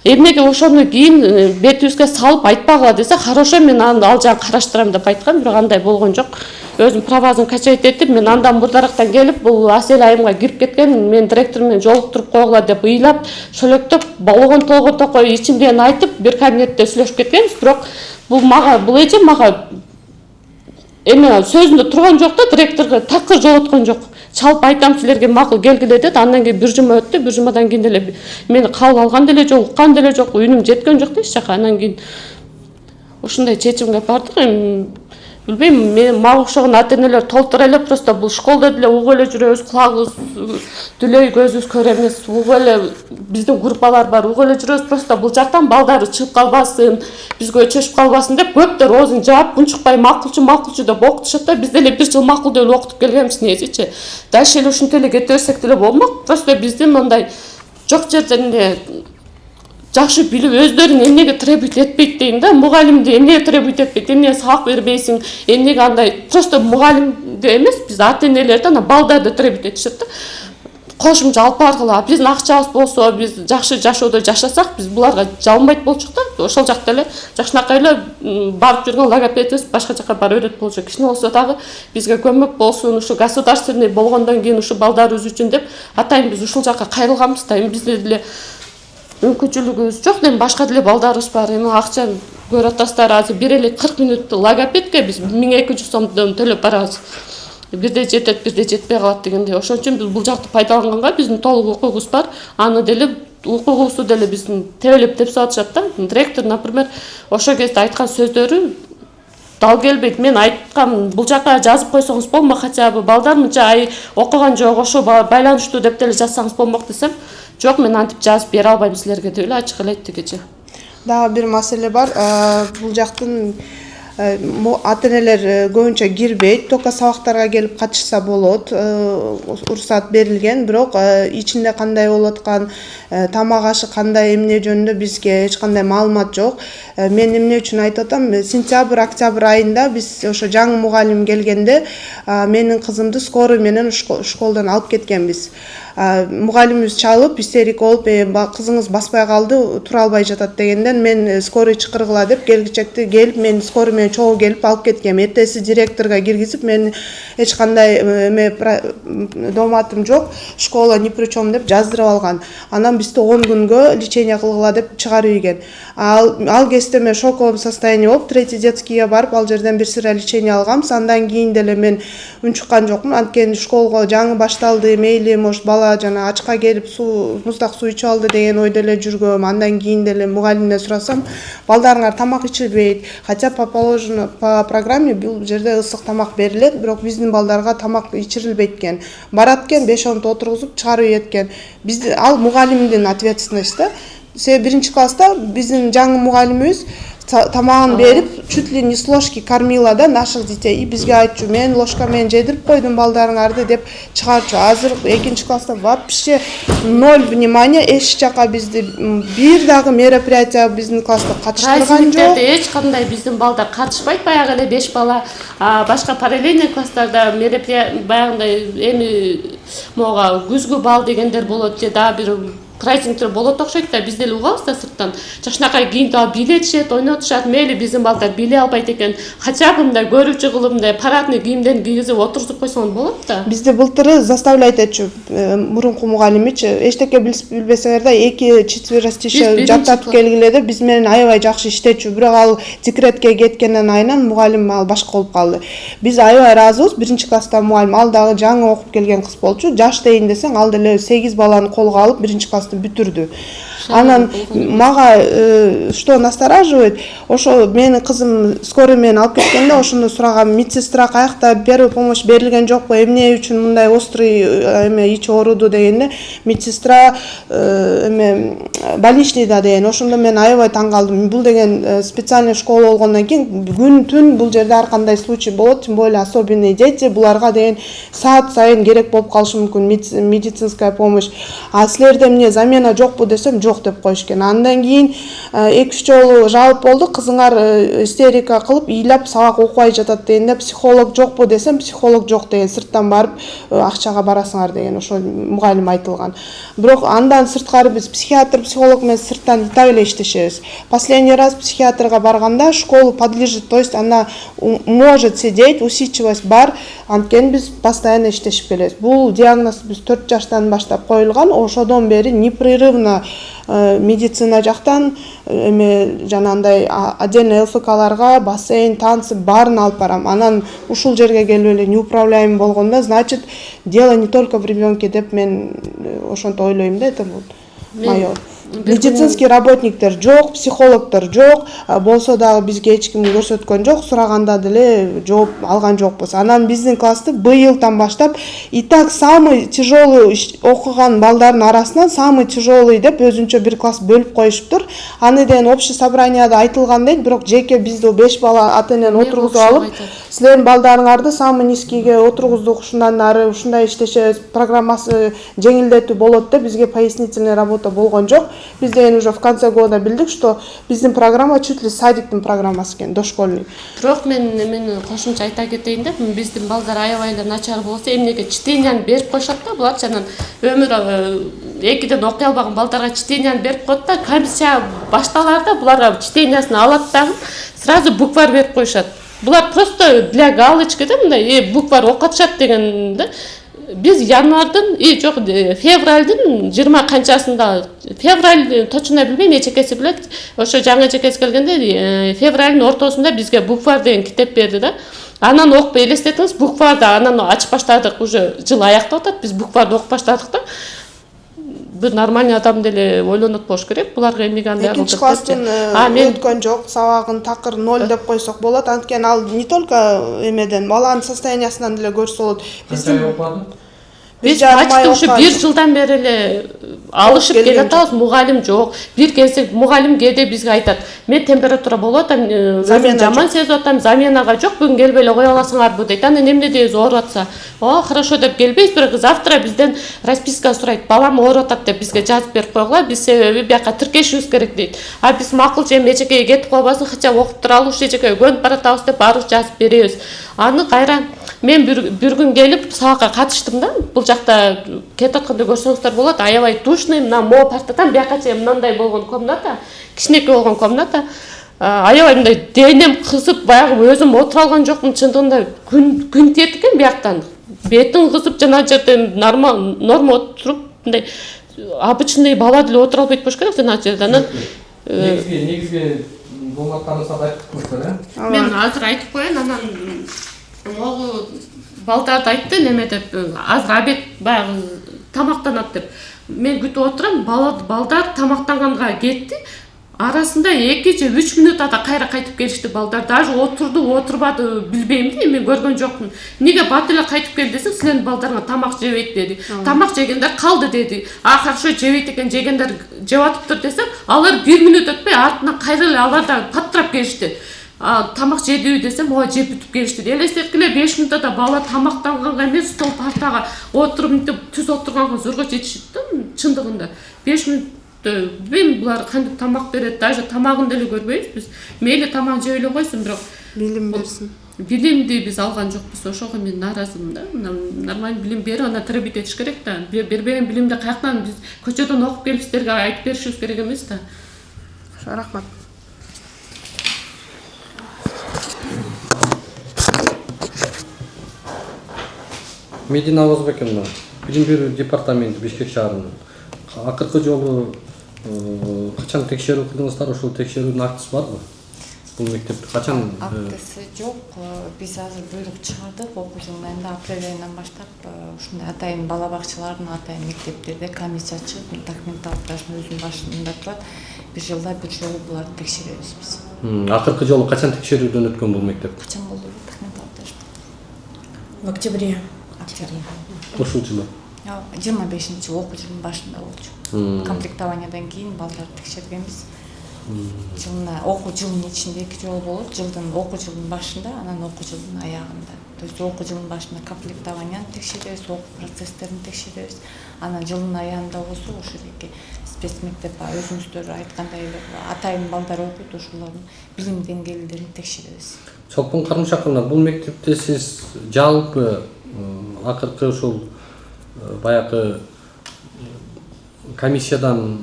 Эмнеге ошону кийин бетибизге салып айтпагыла десе, хорошо, мен ал жагын караштырам деп айткан, бирок андай болгон жок. Өзүм правазын качать этип, мен андан мурдарактан келип, бул Асель айымга кирип кеткен, мен директор менен жолуктуруп койгула деп ыйлап, шөлөктөп, болгон толгото кой ичимден айтып, бир кабинетте сүйлөшүп кеткенбиз, бирок бул эже мага эме сөзүндө турган жок да, директорго такыр жолоткон жок. Чалып айтам силерге макул келгиле деді. Андан кейін 1 жума өтті. 1 жумадан кейін деле мени кабыл алган деле жок, уккан деле жок, үнүм жеткен жок да эч жака. Андан кейін ушундай чечимге бардык. Билбейм, мен мага окшогон ата-энелер толтура эле, просто бул школда деле угуп эле жүрөбүз, кулагыбыз, дүлөй көзүбүз көрө эмес, угуп эле биздин группалар бар, угуп эле жүрөбүз, просто бул жактан балдары чыгып калбасын, бизге өчөшүп калбасын деп көптөр оозун жаап, унчукпай макулчу деп окутушат да, биз деле 1 жыл макулдуу эле окутуп келгенбиз негизичи. Дальше эле ушинтип эле кете берсек деле болмок, просто биздин мындай жок жерден эле жакшы билип өздөрүн эмнеге требуйт этпейт дейм да, мугалимди эмнеге требуйт этпейт, эмнеге сабак бербейсиң, эмнеге андай, просто мугалимди эмес, биз ата-энелерди, ана балдарды требуйт этишет да. Кошумча алып баргыла, биздин акчабыз болсо, биз жакшы жашоодо жашасак, биз буларга жалынбайт болчук да. Ошол жакта эле жакшынакай эле барып жүргөн логопедибиз башка жака барып өйрөтүп болчу. Кичине болсо дагы бизге көмөк болсун, ушу государственный болгондон кийин ушу балдарыбыз үчүн деп атайын биз ушул жака кайрылганбыз да. Эми бизде деле мүмкүнчүлүгүбүз жок, эми башка деле балдарыбыз бар. Эми акча көрүп атасыздар, азыр бир эле 40 мүнөттүк логопедке биз 1200 сомдон төлөп барабыз. Бирде жетет, бирде жетпей калат дегендей. Ошон үчүн биз бул жакты пайдаланганга биздин толук укугубуз бар. Аны деле укугубузду деле биздин тебелеп тепсип атышат да. Директор, например, ошол кезде айткан сөздөрү дал келбейт. Мен айткам, бул жака жазып койсоңуз болмок, хотя бы балдар мынча ай окуган жок, ошо байланыштуу деп деле жазсаңыз болмок десем, жок, мен антип жазып бере албайм силерге деп эле ачык эле айтты кече. Дагы бир маселе бар. Бул жактын ата-энелер көбүнчө кирбейт, только сабактарга келип катышса болот. Уруксат берилген, бирок ичинде кандай болуп аткан, тамак ашы кандай, эмне жөнүндө бизге эч кандай маалымат жок. Мен эмне үчүн айтып атам, сентябрь, октябрь айында биз ошо жаңы мугалим келгенде менин кызымды скорый менен школдон алып кеткенбиз. Мугалимибиз чалып, истерик болуп, кызыңыз баспай калды, тура албай жатат дегенден мен скорый чакыргыла деп келгичекти келип, мен скорый менен чогуу келип алып кеткем. Эртеси директорго киргизип, мен эч кандай доматым жок, школа ни при чем деп жаздырып алган. Анан бизди 10 күнгө лечение кылгыла деп чыгарып ийген. Ал кезде мен шоковом состояние болуп, 3-й детскийге барып, ал жерден бир сыра лечение алганбыз. Андан кийин деле мен унчуккан жокмун. Анткени школго жаңы башталды, мейли, может, бала жана ачка келип муздак суу ичип алды деген ойдо эле жүргөм. Андан кийин деле мугалимден сурасам, балдарыңар тамак ичилбейт. Хотя по программе бул жерде ысык тамак берилет, бирок биздин балдарга тамак ичирилбейт экен. Барат экен, 5-10 отургузуп чыгарып ийет. Бизди ал мугалимдин ответственности да. Себеби 1-класста биздин жаңы мугалимибиз тамагын берип чуть ли не с ложки кормила да наших детей. И бизге айтчу, мен ложка менен жедирип койдум балдарыңарды деп чыгарчу. Азыр 2-класста вообще ноль внимания, эч жака бизди бир дагы мероприятие биздин класста катыштырган жок. Эч кандай биздин балдар катышпайт, баягы эле 5 бала башка параллельный класстарда мероприятие баягындай эми мога күзгү бал дегендер болот же дагы бир праздниктер болот окшойт да, биз деле угабыз да сырттан. Жакшынакай кийинип алып билетишет, ойнотушат, мейли биздин балдар биле албайт экен. Хотя бы мындай көрүүчү кылып мындай парадный кийимдерин кийгизип отургузуп койсоң болот да. Бизде былтыры заставлять этчү мурунку мугалимичи. Эчтеке билбесеңер да 2 четверостишие жаттатып келгиле деп биз менен аябай жакшы иштечү. Бирок ал декретке кеткенден айынан мугалим ал башка болуп калды. Биз аябай ыраазыбыз. 1-класста мугалим ал дагы жаңы окуп келген кыз болчу. Жаш дейин десең ал деле 8 баланы колго алып 1-класста бүтүрдү. Анан мага что настораживает, ошо менин кызым скорый менен алып кеткенде ошондо сурагам, медсестра каякта, первая помощь берилген жокпу, эмне үчүн мындай острый эме ичи ооруду дегенде медсестра больничныйда деген. Ошондо мен аябай таң калдым. Бул деген специальный школа болгондон кийин күн түн бул жерде ар кандай случай болот, тем более особенные дети, буларга деген саат сайын керек болуп калышы мүмкүн медицинская помощь. А силерде эмне замена жокпу десем, жок деп коюшкен. Андан кийин 2-3 жолу жабып болду, кызыңар истерика кылып, ыйлап сабак окубай жатат дегенде, психолог жокпу десем, психолог жок деген, сырттан барып акчага барасыңар деген ошол мугалим айтылган. Бирок андан сырткары биз психиатр, психолог менен сырттан так эле иштешебиз. Последний раз психиатрга барганда школу подлежит, то есть она может сидеть, усидчивость бар, анткени биз постоянно иштешип келебиз. Бул диагноз биз 4 жаштан баштап коюлган, ошодон бери непрерывно медицина жактан эме жанагындай отдельный ЛФКларга, бассейн, танцы баарын алып барам. Анан ушул жерге келип эле неуправляемый болгондо, значит, дело не только в ребенке деп мен ошонто ойлойм да, это вот моё. Медицинский работниктер жок, психологдор жок, болсо дагы бизге эч ким көрсөткөн жок, сураганда деле жооп алган жокпуз. Анан биздин классты быйылдан баштап и так самый тяжелый окуган балдардын арасынан самый тяжелый деп өзүнчө бир класс бөлүп коюшуптур. Аны деген общий собранияда айтылган дейт, бирок жеке бизде 5 бала ата-энени отургузуп алып, силердин балдарыңарды самый низкийге отургуздук, ушундан ары ушундай иштешебиз, программасы жеңилдетүү болот деп бизге пояснительный работа болгон жок. Биз деген уже в конце года билдик, что биздин программа чуть ли садиктин программасы экен, дошкольный. Бирок мен кошумча айта кетейин деп, биздин балдар аябай эле начар болсо, эмнеге чтенияны берип коюшат да, булар жанан өмүрү 2ден окуй албаган балдарга чтенияны берип коет да, комиссия башталарда буларга чтениясын алат дагы сразу буквар берип коюшат. Булар просто для галочки да, мындай буквар окутушат деген да. Биз январдын, жок, февралдын 20 канчасында, февраль точно билбейм, эчекеси билет. Ошо жаңы эчекеси келгенде февралдын ортосунда бизге буквар деген китеп берди да. Анан окуп элестетиңиз, букварды анан ачып баштадык, уже жыл аяктап атат, биз букварды окуп баштадык да. Бир нормальный адам деле ойлонот болуш керек, буларга эмнеге андай кылдык деп. 2-класстын өткөн жок, сабагын такыр 0 деп койсок болот. Анткени ал не только эмеден, баланын состояниясынан деле көрсө болот. Биз почти ушу 1 жылдан бери эле алышып келатабыз, мугалим жок. Бир келсек мугалим кээде бизге айтат, мен температура болуп атам, жаман сезип атам, заменага жок, бүгүн келбей эле кое аласыңарбы дейт. Анан эмне дейбиз, ооруп атса, хорошо деп келбейбиз, бирок завтра бизден расписка сурайт, балам ооруп атат деп бизге жазып берип койгула, биз себеби бияка тиркешибиз керек дейт. А биз макул же эчекеге кетип калбасын, хотя окуп туралы ушу эчекеге көнүп баратабыз деп баарыбыз жазып беребиз. Аны кайра мен бир күн келип сабакка катыштым да, бул жакта кетип атканда көрсөңүздөр болот, аябай душный, мына могу партадан бияка чейин мындай болгон комната, кичинекей болгон комната, аябай мындай денем кызып, баягы өзүм отура алган жокмун, чындыгында күн тиет экен бияктан. Бетин кызып, жана жерде норма отуруп, мындай обычный бала деле отура албайт болуш керек жана жерде. Анан негизги болматканыңызды айтып коюңуздар, э? Мен азыр айтып коеюн, анан могу балдарды айтты неме деп, азыр обед баягы тамактанат деп. Мен күтүп отурам, балдар тамактанганга кетти. арасында 2 же 3 минутада кайра кайтып келишти балдар. Даже отурду, отурбады билбейм да, мен көргөн жокмун. Эмнеге бат эле кайтып кел десек, силердин балдарыңар тамак жебейт деди. Тамак жегендер калды деди. Хорошо жебейт экен, жегендер жеп атыптыр десем, алар 1 минут өтпөй артынан кайра эле алар да паттырап келишти. Тамак жедиби десем, ооба жеп бүтүп келишти. Элестеткиле 5 минутта бала тамактанганга эмес, стол партага отуруп мынтип түз отурганга зорго жетишет да, чындыгында. 5 минут мен булар кантип тамак берет, даже тамагын деле көрбөйбүз биз. Мейли тамак жеп эле койсун, бирок билим берсин. билимди биз алган жокпуз. Ошого мен нааразымын да. Нормалдуу билим берип, аны тербит этиш керек да. Бербеген билимди каяктан биз көчөдөн окуп келип силерге айтып беришибиз керек эмес да. Рахмат. Медина Озбековна, билим берүү департаменти Бишкек шаарынын акыркы жолу качан текшерүү кылдыңыздар? Ошол текшерүүнүн актысы барбы? Бул мектепти качан? Актысы жок. Биз азыр буйрук чыгардык. Окуу жылынын айында апрель айынан баштап ушундай атайын бала бакчалардын, атайын мектептерде комиссия чыгып, документалдашма өзүнүн башында турат. Бир жылда бир жолу буларды текшеребиз биз. Акыркы жолу качан текшерүүдөн өткөн бул мектеп? Качан болду документалдашма? В октябре. Ушул жылы. 25-жыл окуу жылынын башында болчу. Комплектованиядан кийин балдарды текшергенбиз. Жылына окуу жылынын ичинде 2 жолу болот. Жылдын окуу жылынын башында, анан окуу жылынын аягында. То есть окуу жылынын башында комплектованияны текшеребиз, окуу процесстерин текшеребиз. Анан жылдын аягында болсо ошол эки спец мектеп өзүңүздөр айткандай эле атайын балдар окуйт, ошолордун билим деңгээлдерин текшеребиз. Чолпон Карымшаковна, бул мектепте сиз жалпы акыркы ушул баягы комиссияны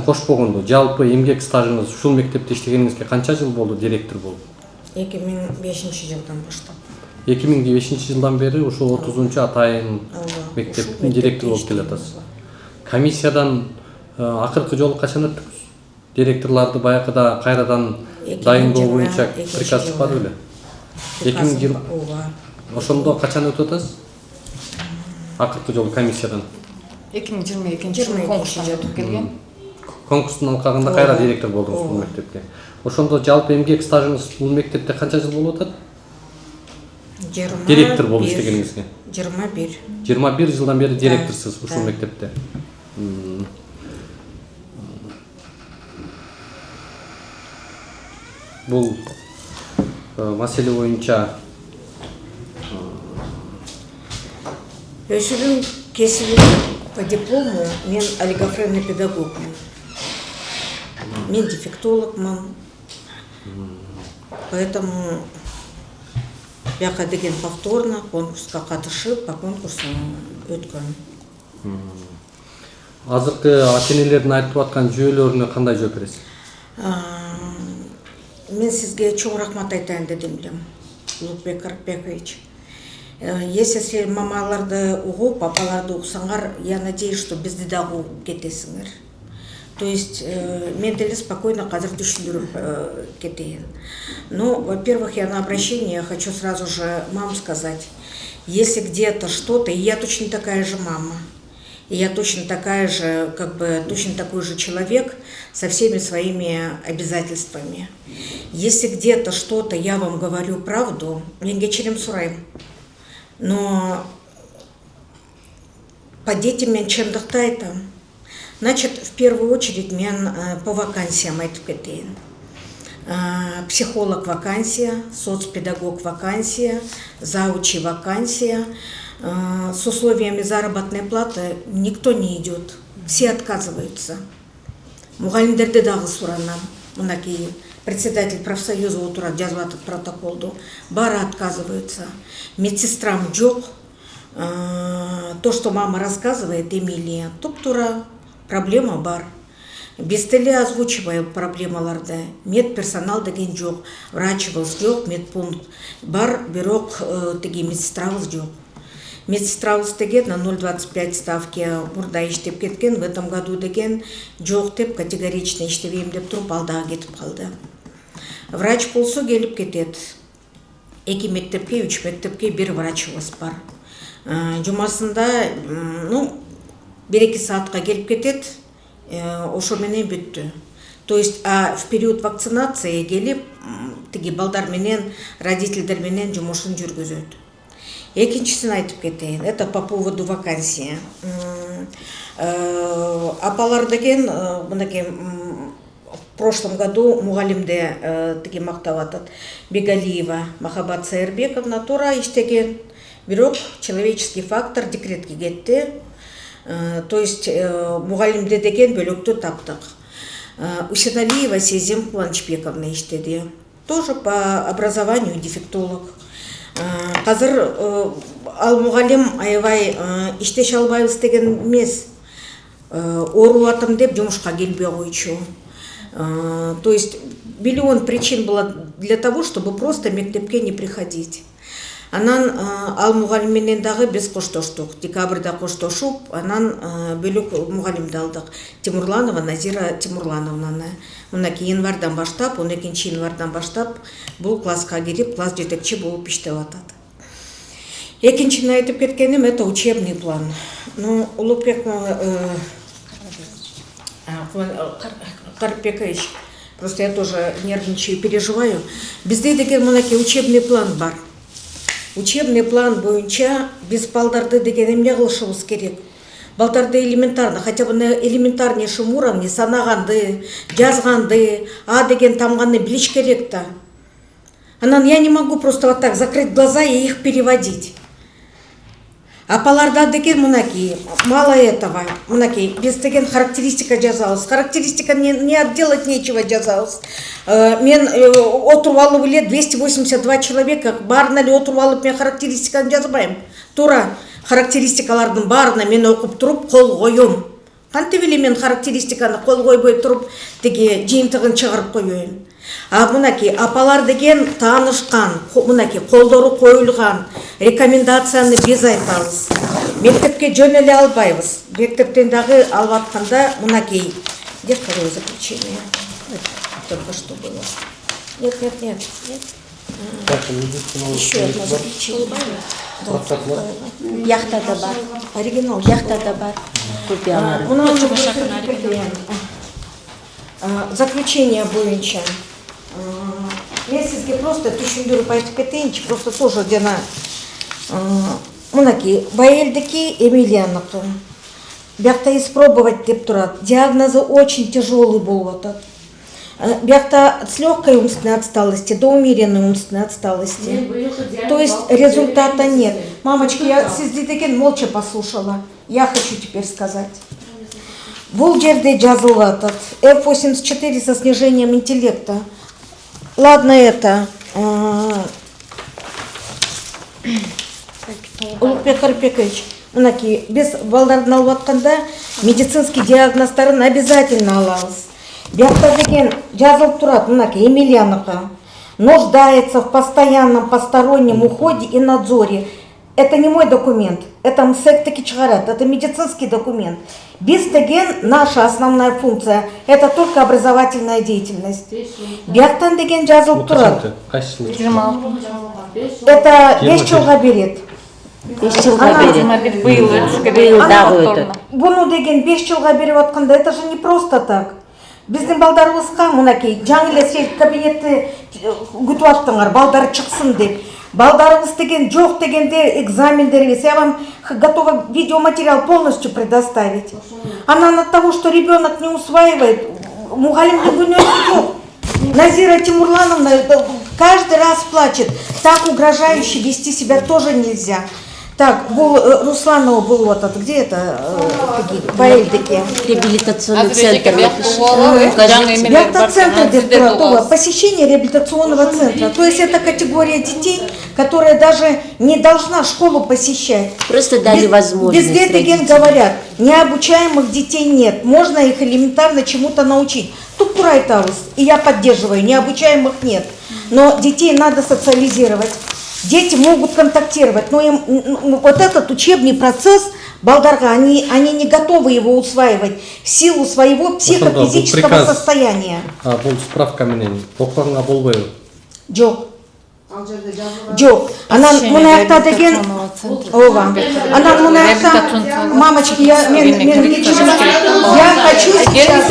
кошпогондо жалпы эмгек стажыңыз ушул мектепте иштегениңизге канча жыл болду, директор болуп? 2005-жылдан баштап. 2005-жылдан бери ушул 30-чу атайын мектептин директору болуп келатасыз. Комиссиядан акыркы жолу качан өттүңүз? Директорлорду баягыда кайрадан дайындоо боюнча приказ чыкпады беле? 2020 ошондо качан өтүп атасыз? Акыркы жолу комиссиядан 2022-жылы конкурстан өтүп келген. Конкурстун алкагында кайра директор болдуңуз бул мектепке. Ошондо жалпы эмгек стажыңыз бул мектепте канча жыл болуп атат? Директор болуп иштегениңизге? 21. 21 жылдан бери директорсуз ушул мектепте. Бул маселе боюнча Өсүлүм кесибим по диплому мен олигофренный педагогмун. Мен дефектологмун. Поэтому бияка деген повторно конкурска катышып, по конкурсу өткөн. азыркы ата-энелердин айтып аткан жүйөлөрүнө кандай жооп бересиз? Мен сизге чоң рахмат айтайын дедим элем, Улукбек Карпбекович. Если силер мамаларды угуп, папаларды уксаңар, я надеюсь, что бизди дагы угуп кетесиңер. То есть мен деле спокойно казыр түшүндүрүп кетейин. Ну, во-первых, я на обращение хочу сразу же мам сказать, если где-то что-то, и я точно такая же мама, и я точно такая же, точно такой же человек со всеми своими обязательствами. Если где-то что-то я вам говорю правду, мен кечирим сурайм. Но по детям мен чындыкты айтам. Значит, в первую очередь мен по вакансиям айтып кетейин. Психолог вакансия, соцпедагог вакансия, заучи вакансия. С условиями заработной платы никто не идет, все отказываются. Мугалимдерде дагы суранам, мынакей председатель профсоюза отурат жазып атат протоколду, бары отказываются. Медсестрам жок. То, что мама рассказывает, Эмилия, туп-тура, проблема бар. Без теле озвучиваем проблемаларды. Медперсонал деген жок, врачыбыз жок, медпункт бар, бирок теги медсестрабыз жок. Медсестрабыз деген на 0,25 ставки мурда иштеп кеткен, в этом году деген жок деп категорично иштебейм деп туруп алдыга кетип калды. Врач болсо келип кетет. 2 мектепке, 3 мектепке бир врачыбыз бар. Жумасында, 1-2 саатка келип кетет, ошо менен бүттү. То есть в период вакцинации келип тиги балдар менен родительдер менен жумушун жүргүзөт. Экинчисин айтып кетейин, это по поводу вакансии. Апалар деген мынакей в прошлом году мугалимде тиги мактап атат. Бегалиева Махаббат Сайырбековна туура иштеген, бирок человеческий фактор декретке кетти. То есть мугалимде деген бөлөктү таптык. Усеналиева Сезим Кубанычбековна иштеди. Тоже по образованию дефектолог. Казыр ал мугалим аябай иштеше албайбыз деген эмес. Оору атам деп жумушка келбей койчу. То есть миллион причин было для того, чтобы просто мектепке не приходить. Анан ал мугалим менен дагы биз коштоштук. Декабрда коштошуп, анан бөлөк мугалимди алдык. Тимурланова Назира Тимурлановнаны. Мынакей январдан баштап, 12 январдан баштап бул класска кирип, класс жетекчи болуп иштеп атат. Экинчини айтып кеткеним, это учебный план. Ну, Улукбек Карпекович, просто я тоже нервничаю, переживаю. Бизде деген мынакей учебный план бар. Учебный план боюнча биз балдарды деген эмне кылышыбыз керек? Балдарды элементарно, хотя бы на элементарнейшем уровне санаганды, жазганды, деген тамганды билиш керек да. Анан я не могу просто вот так закрыть глаза и их переводить. Апаларда деген мынакей, мало этого, мынакей, без деген характеристика жазабыз. Характеристика не отделать нечего жазабыз. Мен отуруп алып эле 282 человека баарына эле отуруп алып мен характеристиканы жазбайм. Туура характеристикалардын баарына мен окуп туруп кол коем. Кантип эле мен характеристиканы кол койбой туруп тиги жыйынтыгын чыгарып коеюн. Мынакей апалар деген таанышкан, мынакей колдору коюлган, рекомендацияны биз айтабыз. Мектепке жөн эле албайбыз. Мектептен дагы алып атканда мынакей. Где второе заключение? Только что было. Нет. Еще одно заключение. Яхтада бар. Оригинал. Яхтада бар. Заключение боюнча. Мен сизге просто түшүндүрүп айтып кетейинчи, просто тоже жана мынакей Баэлдики Эмилияныкы. Биякта испробовать деп турат. Диагнозы очень тяжелый болуп атат. Биякта с легкой умственной отсталости до умеренной умственной отсталости. То есть результата нет. Мамочки, я сизди деген молча послушала. Я хочу теперь сказать. Бул жерде жазылып атат. F84 со снижением интеллекта. Ладно это. Улукбек Карпекович, мынакей, без балдардын алып атканда медицинский диагноздарын обязательно алабыз. Биякта деген жазылып турат, мынакей Эмилияныкы. Нуждается в постоянном постороннем уходе и надзоре. Это не мой документ, это МСЭК таки чыгарат, это медицинский документ. Биз деген наша основная функция, это только образовательная деятельность. Бияктан деген жазылып турат. Это 5 жылга берет. 5 жылга берет. Быйыл дагы өтөт. Буну деген 5 жылга берип атканда, это же не просто так. Биздин балдарыбызга мынакей жаңы эле сел кабинетти күтүп аттыңар, балдар чыксын деп. Балдарыбыз деген жок дегенде экзамендерибиз, я вам готова видеоматериал полностью предоставить. Анан от того, что ребенок не усваивает, мугалимдин күнөөсү жок. Назира Тимурлановна каждый раз плачет. Так угрожающе вести себя тоже нельзя. Так, был Русланова был вот это, где это? Баэлдики. Реабилитационный центр. Центр посещение реабилитационного центра. То есть это категория детей, которая даже не должна школу посещать. Просто дали возможность. Везде деген говорят, необучаемых детей нет, можно их элементарно чему-то научить. Тут айтабыз, и я поддерживаю, необучаемых нет. Но детей надо социализировать. Дети могут контактировать, но им вот этот учебный процесс, балдарга, они не готовы его усваивать в силу своего психофизического состояния. Бул справка менен окуганга болбойбу? Жок. Жоқ, анан мунакта деген ооба. Анан мунакта мамочки, я хочу сейчас,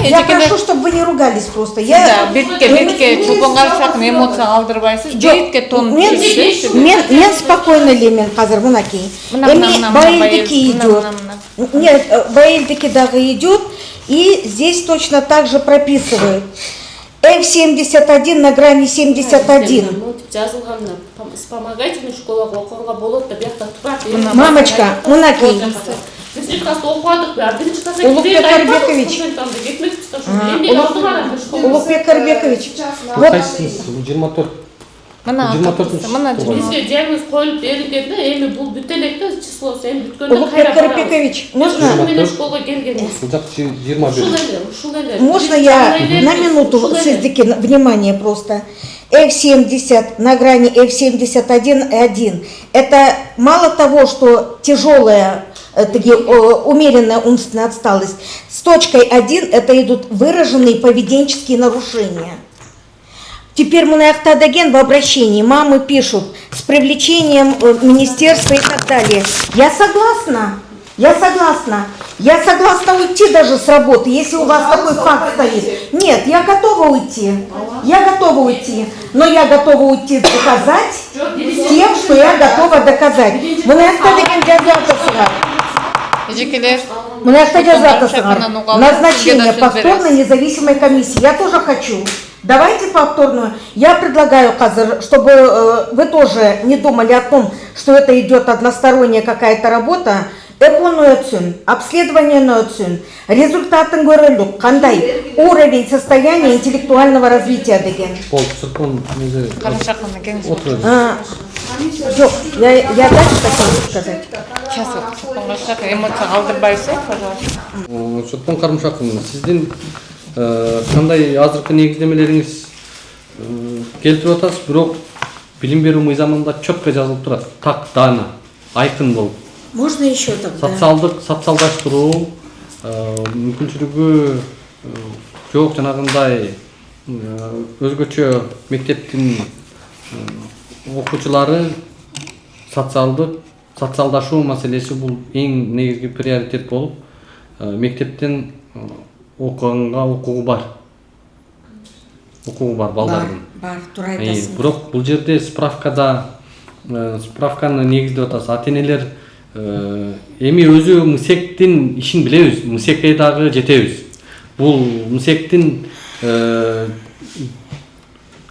я прошу, чтобы вы не ругались просто. бетке чолпон карышак эмоция алдырбайсыз. Бетке тон. Мен спокойно элемин казыр мынакей. Эми Баэльдики идет. Нет, Баэльдики дагы идет. И здесь точно так же прописывают. F71 на грани 71. Жазылганына вспомогательный школага окуганга болот да биякта турат. Мамочка, мынакей. Биринчи класста окубадык, биринчи класска Улукбек Карбекович. Улукбек Карбекович. Вот 24. Мына Бизге диагноз коюлуп берилген да, эми бул бүт элек да числосу, эми бүткөндө Улукбек Карбекович, можно? Менен школга келгенбиз. Бул 21. Ушул эле. Можно я на минуту сиздики внимание просто? F70 на грани F71-1. Это мало того, что тяжелая, умеренная умственная отсталость. С точкой 1 это идут выраженные поведенческие нарушения. Теперь мунаяктадаген в обращении мамы пишут с привлечением министерства и так далее. Я согласна. Я согласна уйти даже с работы, если у вас такой факт стоит. Нет, я готова уйти. Но я готова уйти доказать тем, что я готова доказать. Мунаяктадаген жазатысыңар. Назначение повторной независимой комиссии. Я тоже хочу. Давайте повторную. Я предлагаю, чтобы вы тоже не думали о том, что это идет односторонняя какая-то работа. Обследование ноцин, результатын көрілік, қандай уровень состояния интеллектуального развития деген. Жоқ, я дальше хотела сказать. Сейчас чолпон карышак эмоция алдырбайсыз, пожалуйста. Чолпон Карымшаковна, сиздин кандай азыркы негиздемелериңиз келтирип атасыз, бирок билим берүү мыйзамында четко жазылып турат. Так, дана, айкын болуп. Можно еще тогда? Социалдаштыруу мүмкүнчүлүгү жок жанагындай өзгөчө мектептин окуучулары социалдашуу маселеси бул эң негизги приоритет болуп мектептен окуганга укугу бар балдардын. Бар, туура айтасың. Бирок бул жерде справканы негиздеп атасыз. Ата-энелер эми өзү МСЭКтин ишин билебиз, МСЭКке дагы жетебиз. Бул МСЭКтин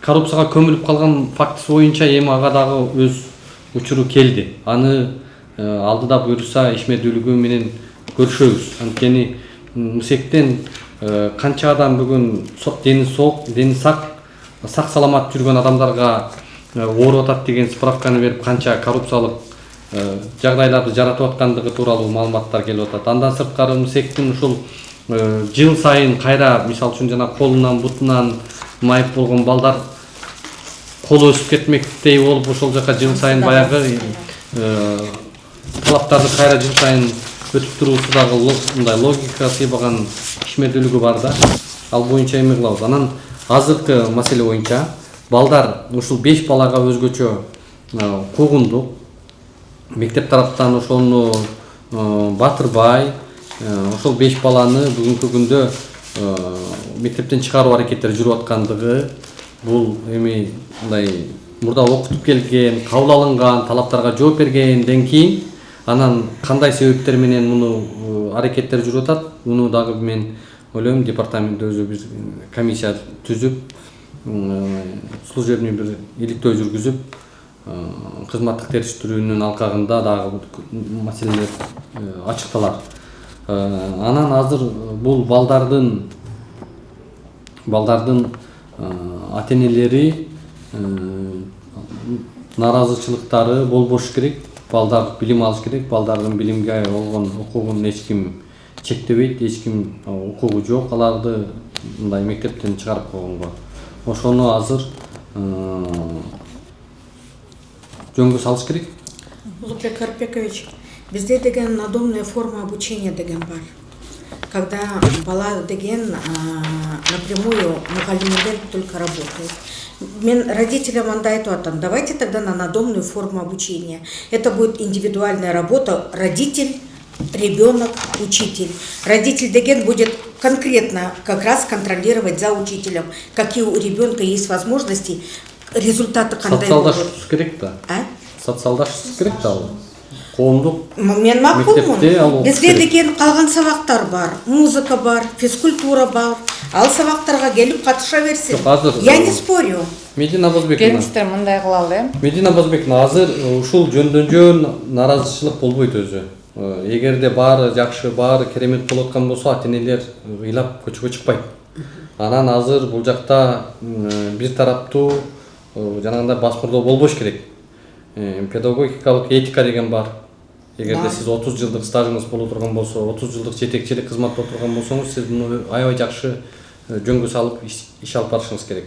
коррупцияга көмүлүп калган фактысы боюнча эми ага дагы өз учуру келди. Аны алдыда буюрса ишмердүүлүгү менен көрүшөбүз. Анткени МСЭКтен канча адам бүгүн дени сак саламат жүргөн адамдарга ооруп атат деген справканы берип канча коррупциялык жагдайларды жаратып аткандыгы тууралуу маалыматтар келип атат. Андан сырткары МСЭКтин ушул жыл сайын кайра, мисалы үчүн жана колунан, бутунан майып болгон балдар колу өсүп кетмектей болуп ошол жака жыл сайын баягы талаптарды кайра жыл сайын өтүп туруусу дагы мындай логика сыйбаган ишмердүүлүгү бар да. Ал боюнча эме кылабыз. Анан азыркы маселе боюнча балдар ушул 5 балага өзгөчө куугундук мектеп тараптан ошону батырбай, ошол 5 баланы бүгүнкү күндө мектептен чыгаруу аракеттери жүрүп аткандыгы, бул эми мындай мурда окутуп келген, кабыл алынган, талаптарга жооп бергенден кийин анан кандай себептер менен муну аракеттер жүрүп атат, муну дагы мен ойлойм департамент өзү бир комиссия түзүп, служебный бир иликтөө жүргүзүп, кызматтык териштирүүнүн алкагында дагы маселелер ачыкталат. Анан азыр бул балдардын ата-энелери наразычылыктары болбош керек. Балдар билим алыш керек. Балдардын билимге болгон укугун эч ким чектебейт, эч ким укугу жок аларды мындай мектептен чыгарып койгонго. Ошону азыр жөнгө салыш керек. Улукбек Карпекович, бізде деген надомная форма обучения деген бар. Когда бала деген напрямую мугалимдер только работает. Мен родителям андайту атам, давайте тогда на надомную форму обучения. Это будет индивидуальная работа родитель, ребенок, учитель. Родитель деген будет конкретно как раз контролировать за учителем, какие у ребенка есть возможности, результаты қандай болуы. Социалдашуымыз керек та. А? Социалдашуымыз керек та ал. Коомдук Мен мақұлмын. мектепте алу Бізде керек. деген қалған сабақтар бар, музыка бар, физкультура бар. Ал сабақтарға келіп қатыша берсін. Жоқ, азыр- Я не спорю. Медина Бозбековна. келиңиздер мындай кылалы Медина Бозбековна, азыр ушул жөн наразычылык болбойт өзү. Эгерде баары жакшы, баары керемет болуп аткан болсо, ата-энелер ыйлап көчкө чыкпайт. Анан азыр бул жакта бир тараптуу жанагындай басмырдоо болбош керек. Педагогикалык этика деген бар. Эгерде сиз 30 жылдык стажыңыз боло турган болсо, 30 жылдык жетекчилик кызматта отурган болсоңуз, сиз муну аябай жакшы жөнгө салып иш алып барышыңыз керек.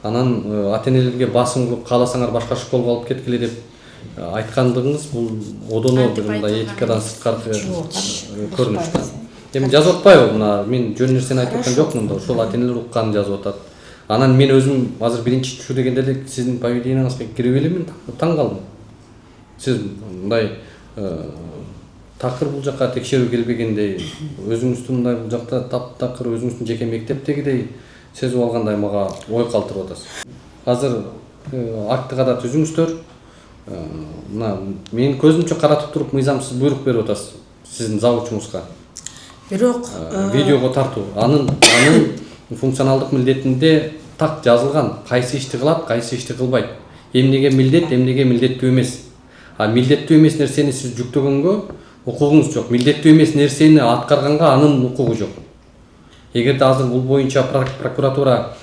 Анан ата-энелерге басым кылып кааласаңар башка школго алып кеткиле деп айткандыгыңыз бул одоно бир мындай этикадан сырткары көрүнүш да. Эми жазып атпайбы мына мен жөн нерсени айтып аткан жокмун да, ошол ата-энелер укканын жазып атат. Анан мен өзүм азыр биринчи түшү дегенде эле сиздин поведениеңизге кирип эле мен таң калдым. Сиз мындай такыр бул жакка текшерүү келбегендей, өзүңүздү мындай бул жакта таптакыр өзүңүздүн жеке мектептегидей сезип алгандай мага ой калтырып атасыз. Азыр актыга да түзүңүздөр. Мына менин көзүмчө каратып туруп мыйзамсыз буйрук берип атасыз сиздин завучуңузга. Бирок Видеого тартуу. Анын функционалдык милдетинде так жазылган, кайсы ишти кылат, кайсы ишти кылбайт. Эмнеге милдет, эмнеге милдеттүү эмес. А милдеттүү эмес нерсени сиз жүктөгөнгө укугуңуз жок. Милдеттүү эмес нерсени аткарганга анын укугу жок. Эгерде азыр бул боюнча прокуратура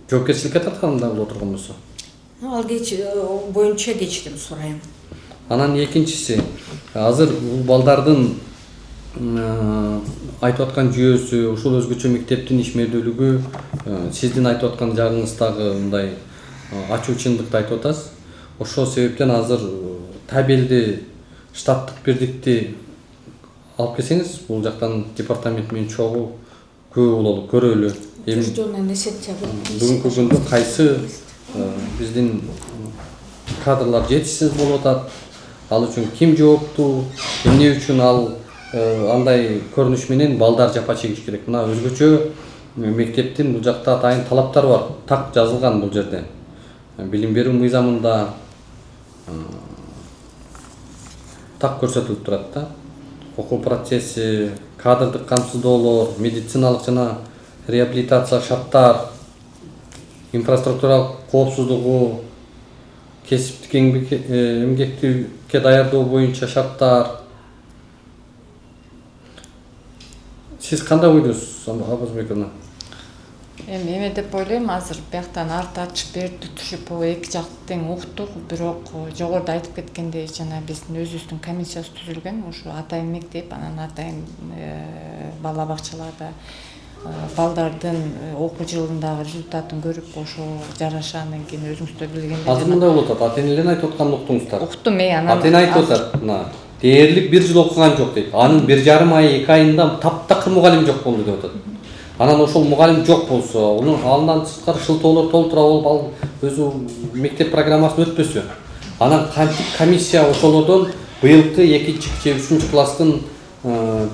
жоопкерчиликке тартканда боло турган болсо. ал боюнча кечирим сурайм. Анан экинчиси, азыр бул балдардын айтып аткан жүйөсү, ушул өзгөчө мектептин ишмердүүлүгү, сиздин айтып аткан жагыңыздагы мындай ачууччундукты айтып атасыз. Ошол себептен азыр табелди штаттык бирдикти алып келсеңиз, бул жактан департамент менен чогуу көп бололу, көрөлү. Бүгүнкү күндө кайсы биздин кадрлар жетишсиз болуп атат, ал үчүн ким жооптуу, эмне үчүн ал андай көрүнүш менен балдар жапа чегиш керек. Мына өзгөчө мектептин бул жакта атайын талаптар бар, так жазылган бул жерде. Билим берүү мыйзамында так көрсөтүлүп турат да. Окуу процесси, кадрдык камсыздоолор, медициналык жана реабилитация шарттар, инфраструктуралык коопсуздугу, кесиптик эмгектүүгө даярдоо боюнча шарттар. Сиз кандай ойдосуз, Абазбековна? Эме деп ойлойм, азыр бияктан арт ачып берди түшүп эки жакты тең уктук, бирок жогоруда айтып кеткендей жана биздин өзүбүздүн комиссиясы түзүлгөн, ушу атайын мектеп, анан атайын бала бакчаларда балдардын окуу жылындагы результатын көрүп ошо жараша андан кийин өзүңүздөр билгендей. Азыр мындай болуп атат, ата-энелердин айтып атканын уктуңуздар. Уктум анан. Ата-эне айтып атат, мына дээрлик 1 жыл окуган жок дейт. Анын 1,5 ай, 2 айында таптакыр мугалим жок болду деп атат. Анан ошол мугалим жок болсо, анын алынан сырткары шылтоолор толтура болуп, ал өзү мектеп программасын өтпөсө, анан кантип комиссия ошолордон быйылкы 2-же 3-чү класстын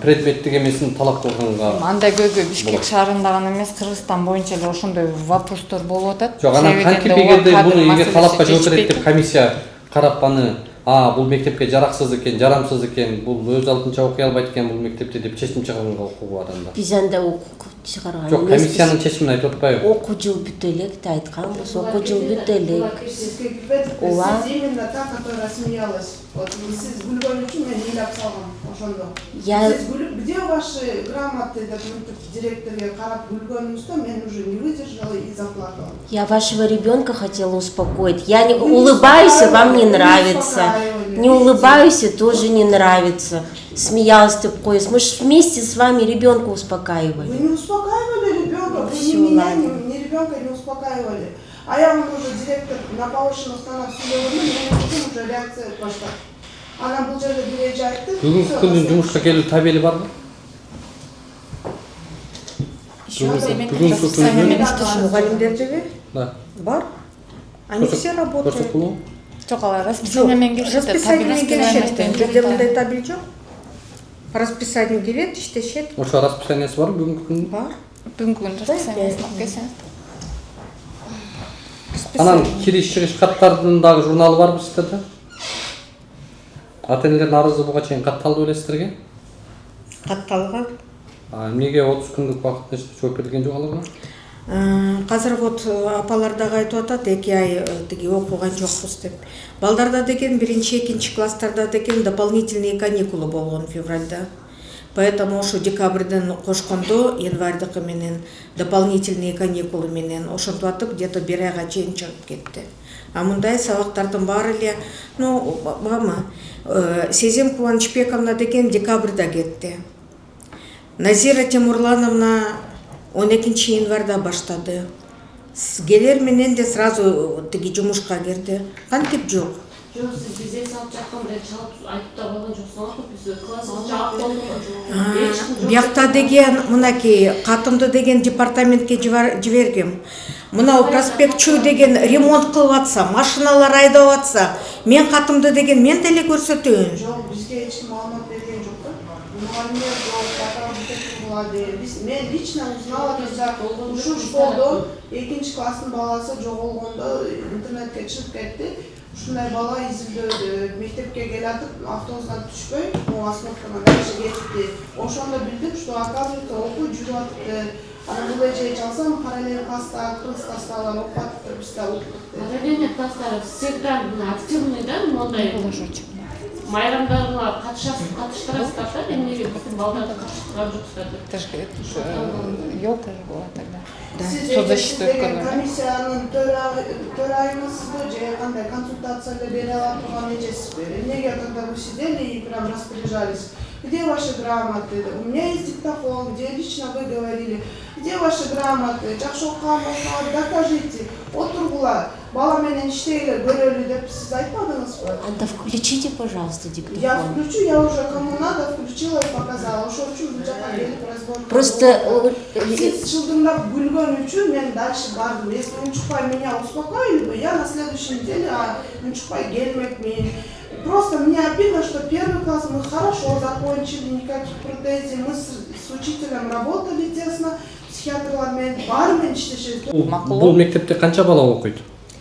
предметтик эмесин талап кылганга. Андай көбү Бишкек шаарында гана эмес, Кыргызстан боюнча эле ошондой вопростор болуп атат. Жок, анан кантип буну талапка жооп берет деп комиссия карап аны, бул мектепке жараксыз экен, жарамсыз экен, бул өз алдынча окуй албайт экен бул мектепте деп чечим чыгарганга укугу адамда. Биз анда укук чыгарган. Жок, комиссиянын чечимин айтып атпайбы? Окуу жыл бүтө элек да айткан болсо, окуу жыл бүтө элек. Сиз именно та, которая смеялась. Вот сиз гүлгөн үчүн мен ыйлап салгам ошондо. Сиз где ваши грамоты деп директорге карап гүлгөнүңүздө мен уже не выдержала и заплакала. Я вашего ребенка хотела успокоить. Я не улыбаюсь, вам не нравится. Не улыбаюсь, тоже не нравится. Смеялась ты поезд. Мы же вместе с вами ребенка успокаивали. Вы не успокаивали ребенка, вы ни меня, ни ребенка не успокаивали. А я вам уже директор на повышенных тонах сидела, мне уже реакция пошла. Анан бул жерде бир эже айтты. Бүгүнкү күндүн жумушка келүү табели барбы? Бүгүнкү күндүн Мугалимдердеби? да. Бар. Они все работают. Көрсөтүлүү. Жок, алар расписание менен келишет. Расписание келишет. Жерде мындай табель жок. По расписанию келет, иштешет. Ошо расписаниясы барбы бүгүнкү күндүн? Бар. Бүгүнкү күн расписаниясын алып келсеңиз. Анан кириш чыгыш каттардын дагы журналы барбы сиздерде? Ата-энелердин арызы буга чейин катталды белесиздерге? Катталган. Эмнеге 30 күндүк убакытта жооп берилген жок аларга? Казыр вот апалар дагы айтып атат, 2 ай тиги окуган жокпуз деп. Балдарда деген 1-2 класстарда деген дополнительные каникулы болгон февральда. Поэтому ошо декабрден кошкондо январьдыкы менен дополнительные каникулы менен ошентип атып где-то 1 айга чейин чыгып кетти. А мындай сабактардын баары эле, ну, бама, Сезим Кубанычбековна деген декабрда кетти. Назира Темурлановна 12 январда баштады. Келер менен де сразу тиги жумушка кирди. Кантип жок. Жок, сиз бизе салып жаткандай чалып айтып да койгон жоксуңар, биз класс жаап болдук. Биякта деген мынакей катымды деген департаментке жибергем. Мынау проспектчу деген ремонт кылып атса, машиналар айдап атса, мен катымды деген мен деле көрсөтөйүн. Жок, бизге эч ким маалымат берген жок да. Мугалимдер жок, мен лично узнала, когда ушу школдон 2 класстын баласы жоголгондо интернетке чыгып кетти. Ушундай бала изилдөөдө мектепке келатып, автобустан түшпөй, остановкадан дальше кетти. Ошондо билдим, что оказывается окуу жүрүп атыптыр. Анан бул эже чалсам параллель класста, кыргыз класстагылар окуп атыптыр, биз да окуп атыптыр. Параллельный класстар всегда активный, да, мондай майрамдарга катыштырасыздар да, эмнеге биздин балдарды катыштырган жоксуздар деп. Ёлка же была тогда. Сиз деген комиссиянын төрайымысызбы же кандай консультация бере ала турган эжесизби? Эмнеге тогда вы сидели и прям распоряжались? Где ваши грамоты? У меня есть диктофон, где лично вы говорили. Где ваши грамоты? Жакшы окуган болсоңор докажите. Отургула, бала менен иштейле, көрөлү деп сиз айтпадыңызбы? Анда включите, пожалуйста, диктофон. Я включу, я уже кому надо включила и показала. Ошол үчүн бул жака келип разбор. Просто Сиз чылдыңдап күлгөн үчүн мен дальше бардым. Если Унчукпай меня успокоили бы, я на следующей неделе Унчукпай келмекмин. Просто мне обидно, что 1 класс мы хорошо закончили, никаких претензий. Мы с учителем работали тесно, психиатрлармен, бармен иштешебиз. Бул мектепте канча бала окуйт?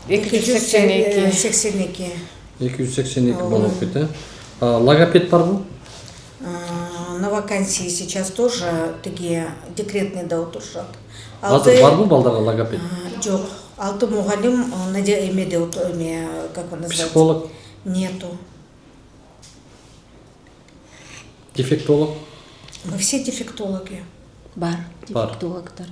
282. 282 бала окуйт, э? Логопед барбы? На вакансии сейчас тоже тиги декретный да отурушат. Азыр барбы балдарга логопед? Жок. 6 мугалим эмеде как он называется? Психолог? Нету. Дефектолог? Мы все дефектологи. бар, дефектологтар.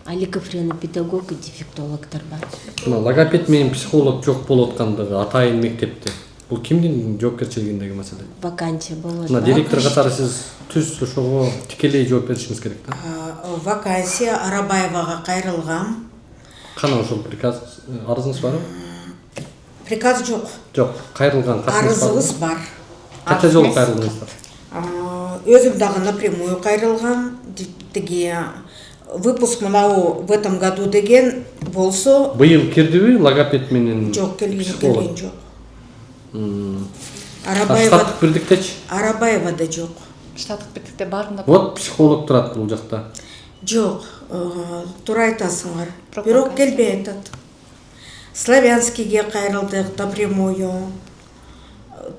Аликофрена педагог и дефектологтар бар. Логопед менен психолог жок болуп аткандыгы атайын мектепте. Бул кимдин жоопкерчилигиндеги маселе? Вакансия болот. Директор катары сиз түз ошого тикелей жооп беришиңиз керек да. Вакансия Арабаевага кайрылган. Кана ошол приказ арызыңыз барбы? Приказ жок. Жок, кайрылган арызыбыз бар. Канча жолу кайрылдыңыздар? Өзүм дагы напрямую кайрылган. Тиги выпуск мынау в этом году деген болсо. Быйыл кирдиби логопед менен? Жок, келген жок. Штаттык бирдиктечи? Арабаевада жок. Штаттык бирдикте барында. Вот психолог турат бул жакта. Жок, туура айтасыңар. Бирок келбей атат. Славянскийге кайрылдык напрямую.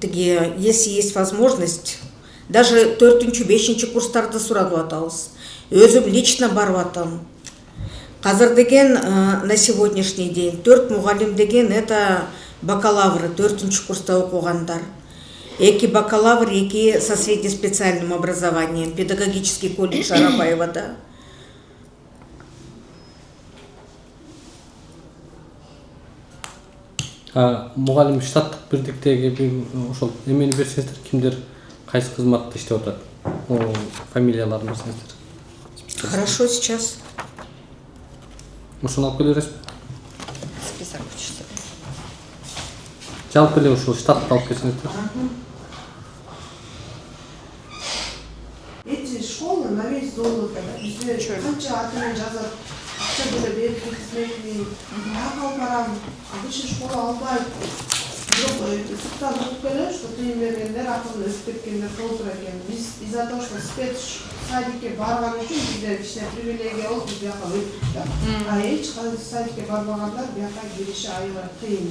Тиги, если есть возможность, даже 4-5 курстарды суранып атабыз. Өзүм лично барып атам. Казыр деген на сегодняшний день 4 мугалим деген это бакалавры, 4 курста окугандар. 2 бакалавр, 2 со среднеспециальным образованием, педагогический колледж Арабаевада. Мугалим штаттык бирдиктеги ошол эмени берсеңиздер, кимдер кайсы кызматта иштеп атат? Фамилияларын берсеңиздер. Хорошо, сейчас. Ошону алып келе бересизби? Список учителей. Жалпы эле ушул штатты алып келсеңиздер. долларда бизде канча атынан жазат акча төлөп берип кетмекмин акыл барам высшая школа албайт бирок суктан болуп келе что тыйын бергендер акылын өсүп кеткендер толтура экен биз из-за того что спец садикке барган үчүн бизде кичине привилегия болуп биз бияка өттүк да а эч кайсы садикке барбагандар бияка кириши аябай кыйын.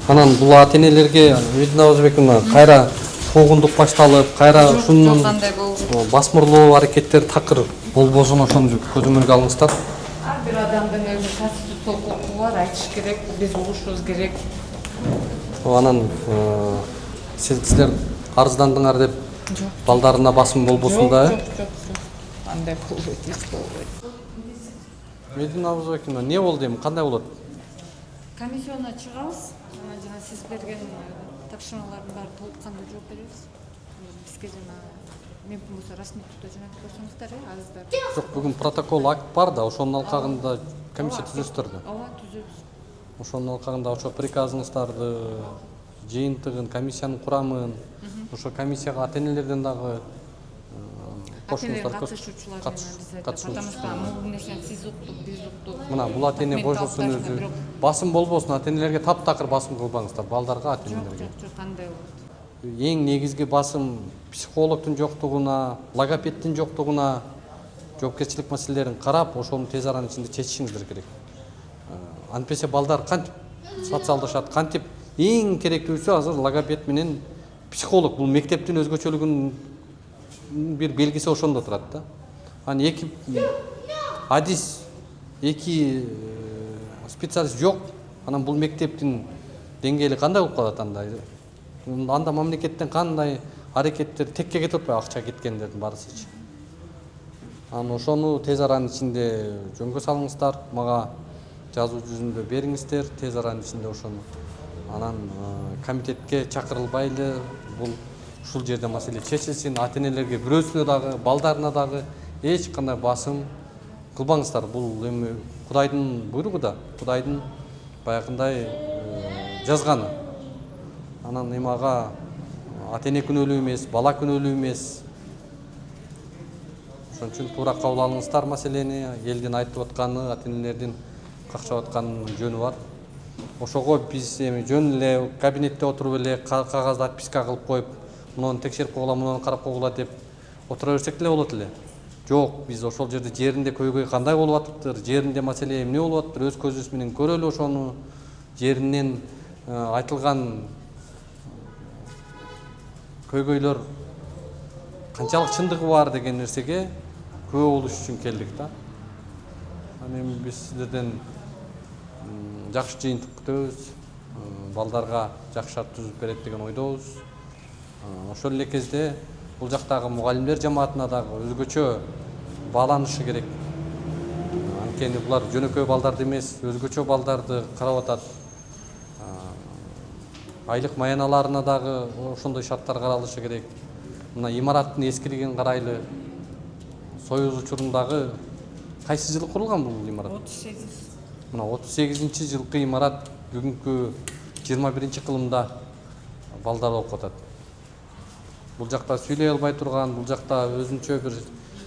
Анан бул ата-энелерге Медина Озбековна кайра куугундук башталып, кайра ушунун басмырлоо аракеттери такыр болбосун ошону көзөмөлгө алыңыздар. Ар бир адамдын өзү конституциялык укугу бар, айтыш керек, биз угушубуз керек. Анан силер арыздандыңар деп балдарына басым болбосун да. Жок. Андай болбойт, эч болбойт. Медина Озбековна, эмне болду эми, кандай болот? Комиссияна чыгабыз, анан жана сиз берген тапшырмалардын баары толук кандуу жооп беребиз. Бизге жана мүмкүн болсо расмий түрдө жөнөтүп койсоңуздар, азыздар. Жок, бүгүн протокол акт бар да, ошонун алкагында комиссия түзөсүздөр да. Ооба, түзөбүз. Ошонун алкагында ошо приказыңыздарды, жыйынтыгын, комиссиянын курамын, ошо комиссияга ата-энелерден дагы кошумуздар катышуучулар потому что могул нерсени сиз уктук, биз уктук. Мына бул ата-эне кошосун өзү басым болбосун, ата-энелерге таптакыр басым кылбаңыздар, балдарга, ата-энелерге. Жок, кандай болот? Эң негизги басым психологдун жоктугуна, логопеддин жоктугуна, жоопкерчилик маселелерин карап, ошону тез аранын ичинде чечишиңиздер керек. Антпесе балдар кантип социалдашат, кантип эң керектүүсү азыр логопед менен психолог. Бул мектептин өзгөчөлүгүнүн бир белгиси ошондо турат да. Аны эки адис, эки специалист жок. Анан бул мектептин деңгээли кандай болуп калат анда? Анда мамлекеттен кандай аракеттер текке кетип атпайбы, акча кеткендердин баарысычы. Анан ошону тез аранын ичинде жөнгө салыңыздар, мага жазуу жүзүндө бериңиздер, тез аранын ичинде ошону. Анан комитетке чакырылбайлы, бул ушул жерде маселе чечилсин, ата-энелерге бирөөсүнө дагы, балдарына дагы эч кандай басым кылбаңыздар. Бул эми Кудайдын буйругу да, Кудайдын баягындай жазганы. Анан эми ага ата-эне күнөөлүү эмес, бала күнөөлүү эмес. Ошон үчүн туура кабыл алыңыздар маселени, элдин айтып атканы, ата-энелердин какчап атканын жөнү бар. Ошого биз эми жөн эле кабинетте отуруп эле кагазды отписка кылып коюп, муну текшерип койгула, муну карап койгула деп отура берсек деле болот эле. Жок, биз ошол жерде жеринде көйгөй кандай болуп атыптыр, жеринде маселе эмне болуп атыптыр, өз көзүбүз менен көрөлү ошону, жеринен айтылган көйгөйлөр канчалык чындыгы бар деген нерсеге күбө болуш үчүн келдик да. Анан эми биз сиздерден жакшы жыйынтык күтөбүз, балдарга жакшы шарт түзүп берет деген ойдобуз. Ошол эле кезде бул жактагы мугалимдер жамаатына дагы өзгөчө бааланышы керек. Анткени булар жөнөкөй балдарды эмес, өзгөчө балдарды карап атат. Айлык маяналарына дагы ошондой шарттар каралышы керек. Мына имараттын эскилигин карайлы. Союз учурундагы кайсы жылы курулган бул имарат? 38. Мына 38-жылкы имарат бүгүнкү 21-кылымда балдар окуп атат. Бул жакта сүйлөй албай турган, бул жакта өзүнчө бир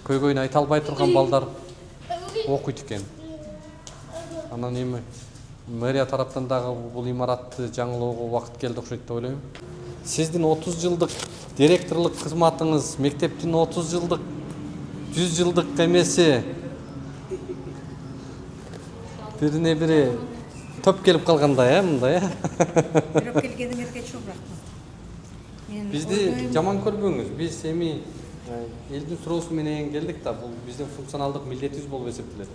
көйгөйүн айта албай турган балдар окуйт экен. Анан эми мэрия тараптан дагы бул имаратты жаңылоого убакыт келди окшойт деп ойлойм. Сиздин 30 жылдык директорлук кызматыңыз, мектептин 30 жылдык, 100 жылдык эмеси бирине бири топ келип калгандай, мындай, Бирок келгениңерге чоң рахмат. Бизди жаман көрбөңүз. Биз эми элдин суроосу менен келдик да, бул биздин функционалдык милдетибиз болуп эсептелет.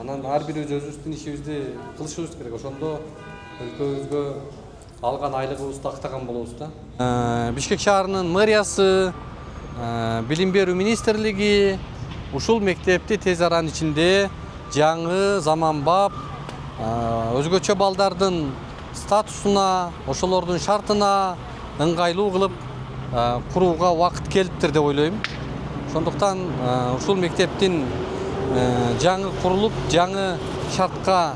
Анан ар бирибиз өзүбүздүн ишибизди кылышыбыз керек. Ошондо өлкөбүзгө алган айлыгыбызды актаган болобуз да. Бишкек шаарынын мэриясы, билим берүү министрлиги ушул мектепти тез аранын ичинде жаңы, заманбап, өзгөчө балдардын статусуна, ошолордун шартына ыңгайлуу кылып курууга убакыт келиптир деп ойлойм. Ошондуктан ушул мектептин жаңы курулуп, жаңы шартка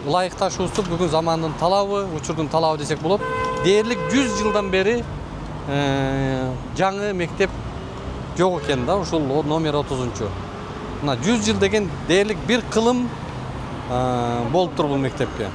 ылайыкташуусу бүгүн замандын талабы, учурдун талабы десек болот. Дээрлик 100 жылдан бери жаңы мектеп жок экен да, ушул номер 30. Мына 100 жыл деген дээрлик бир кылым болуптур бул мектепке.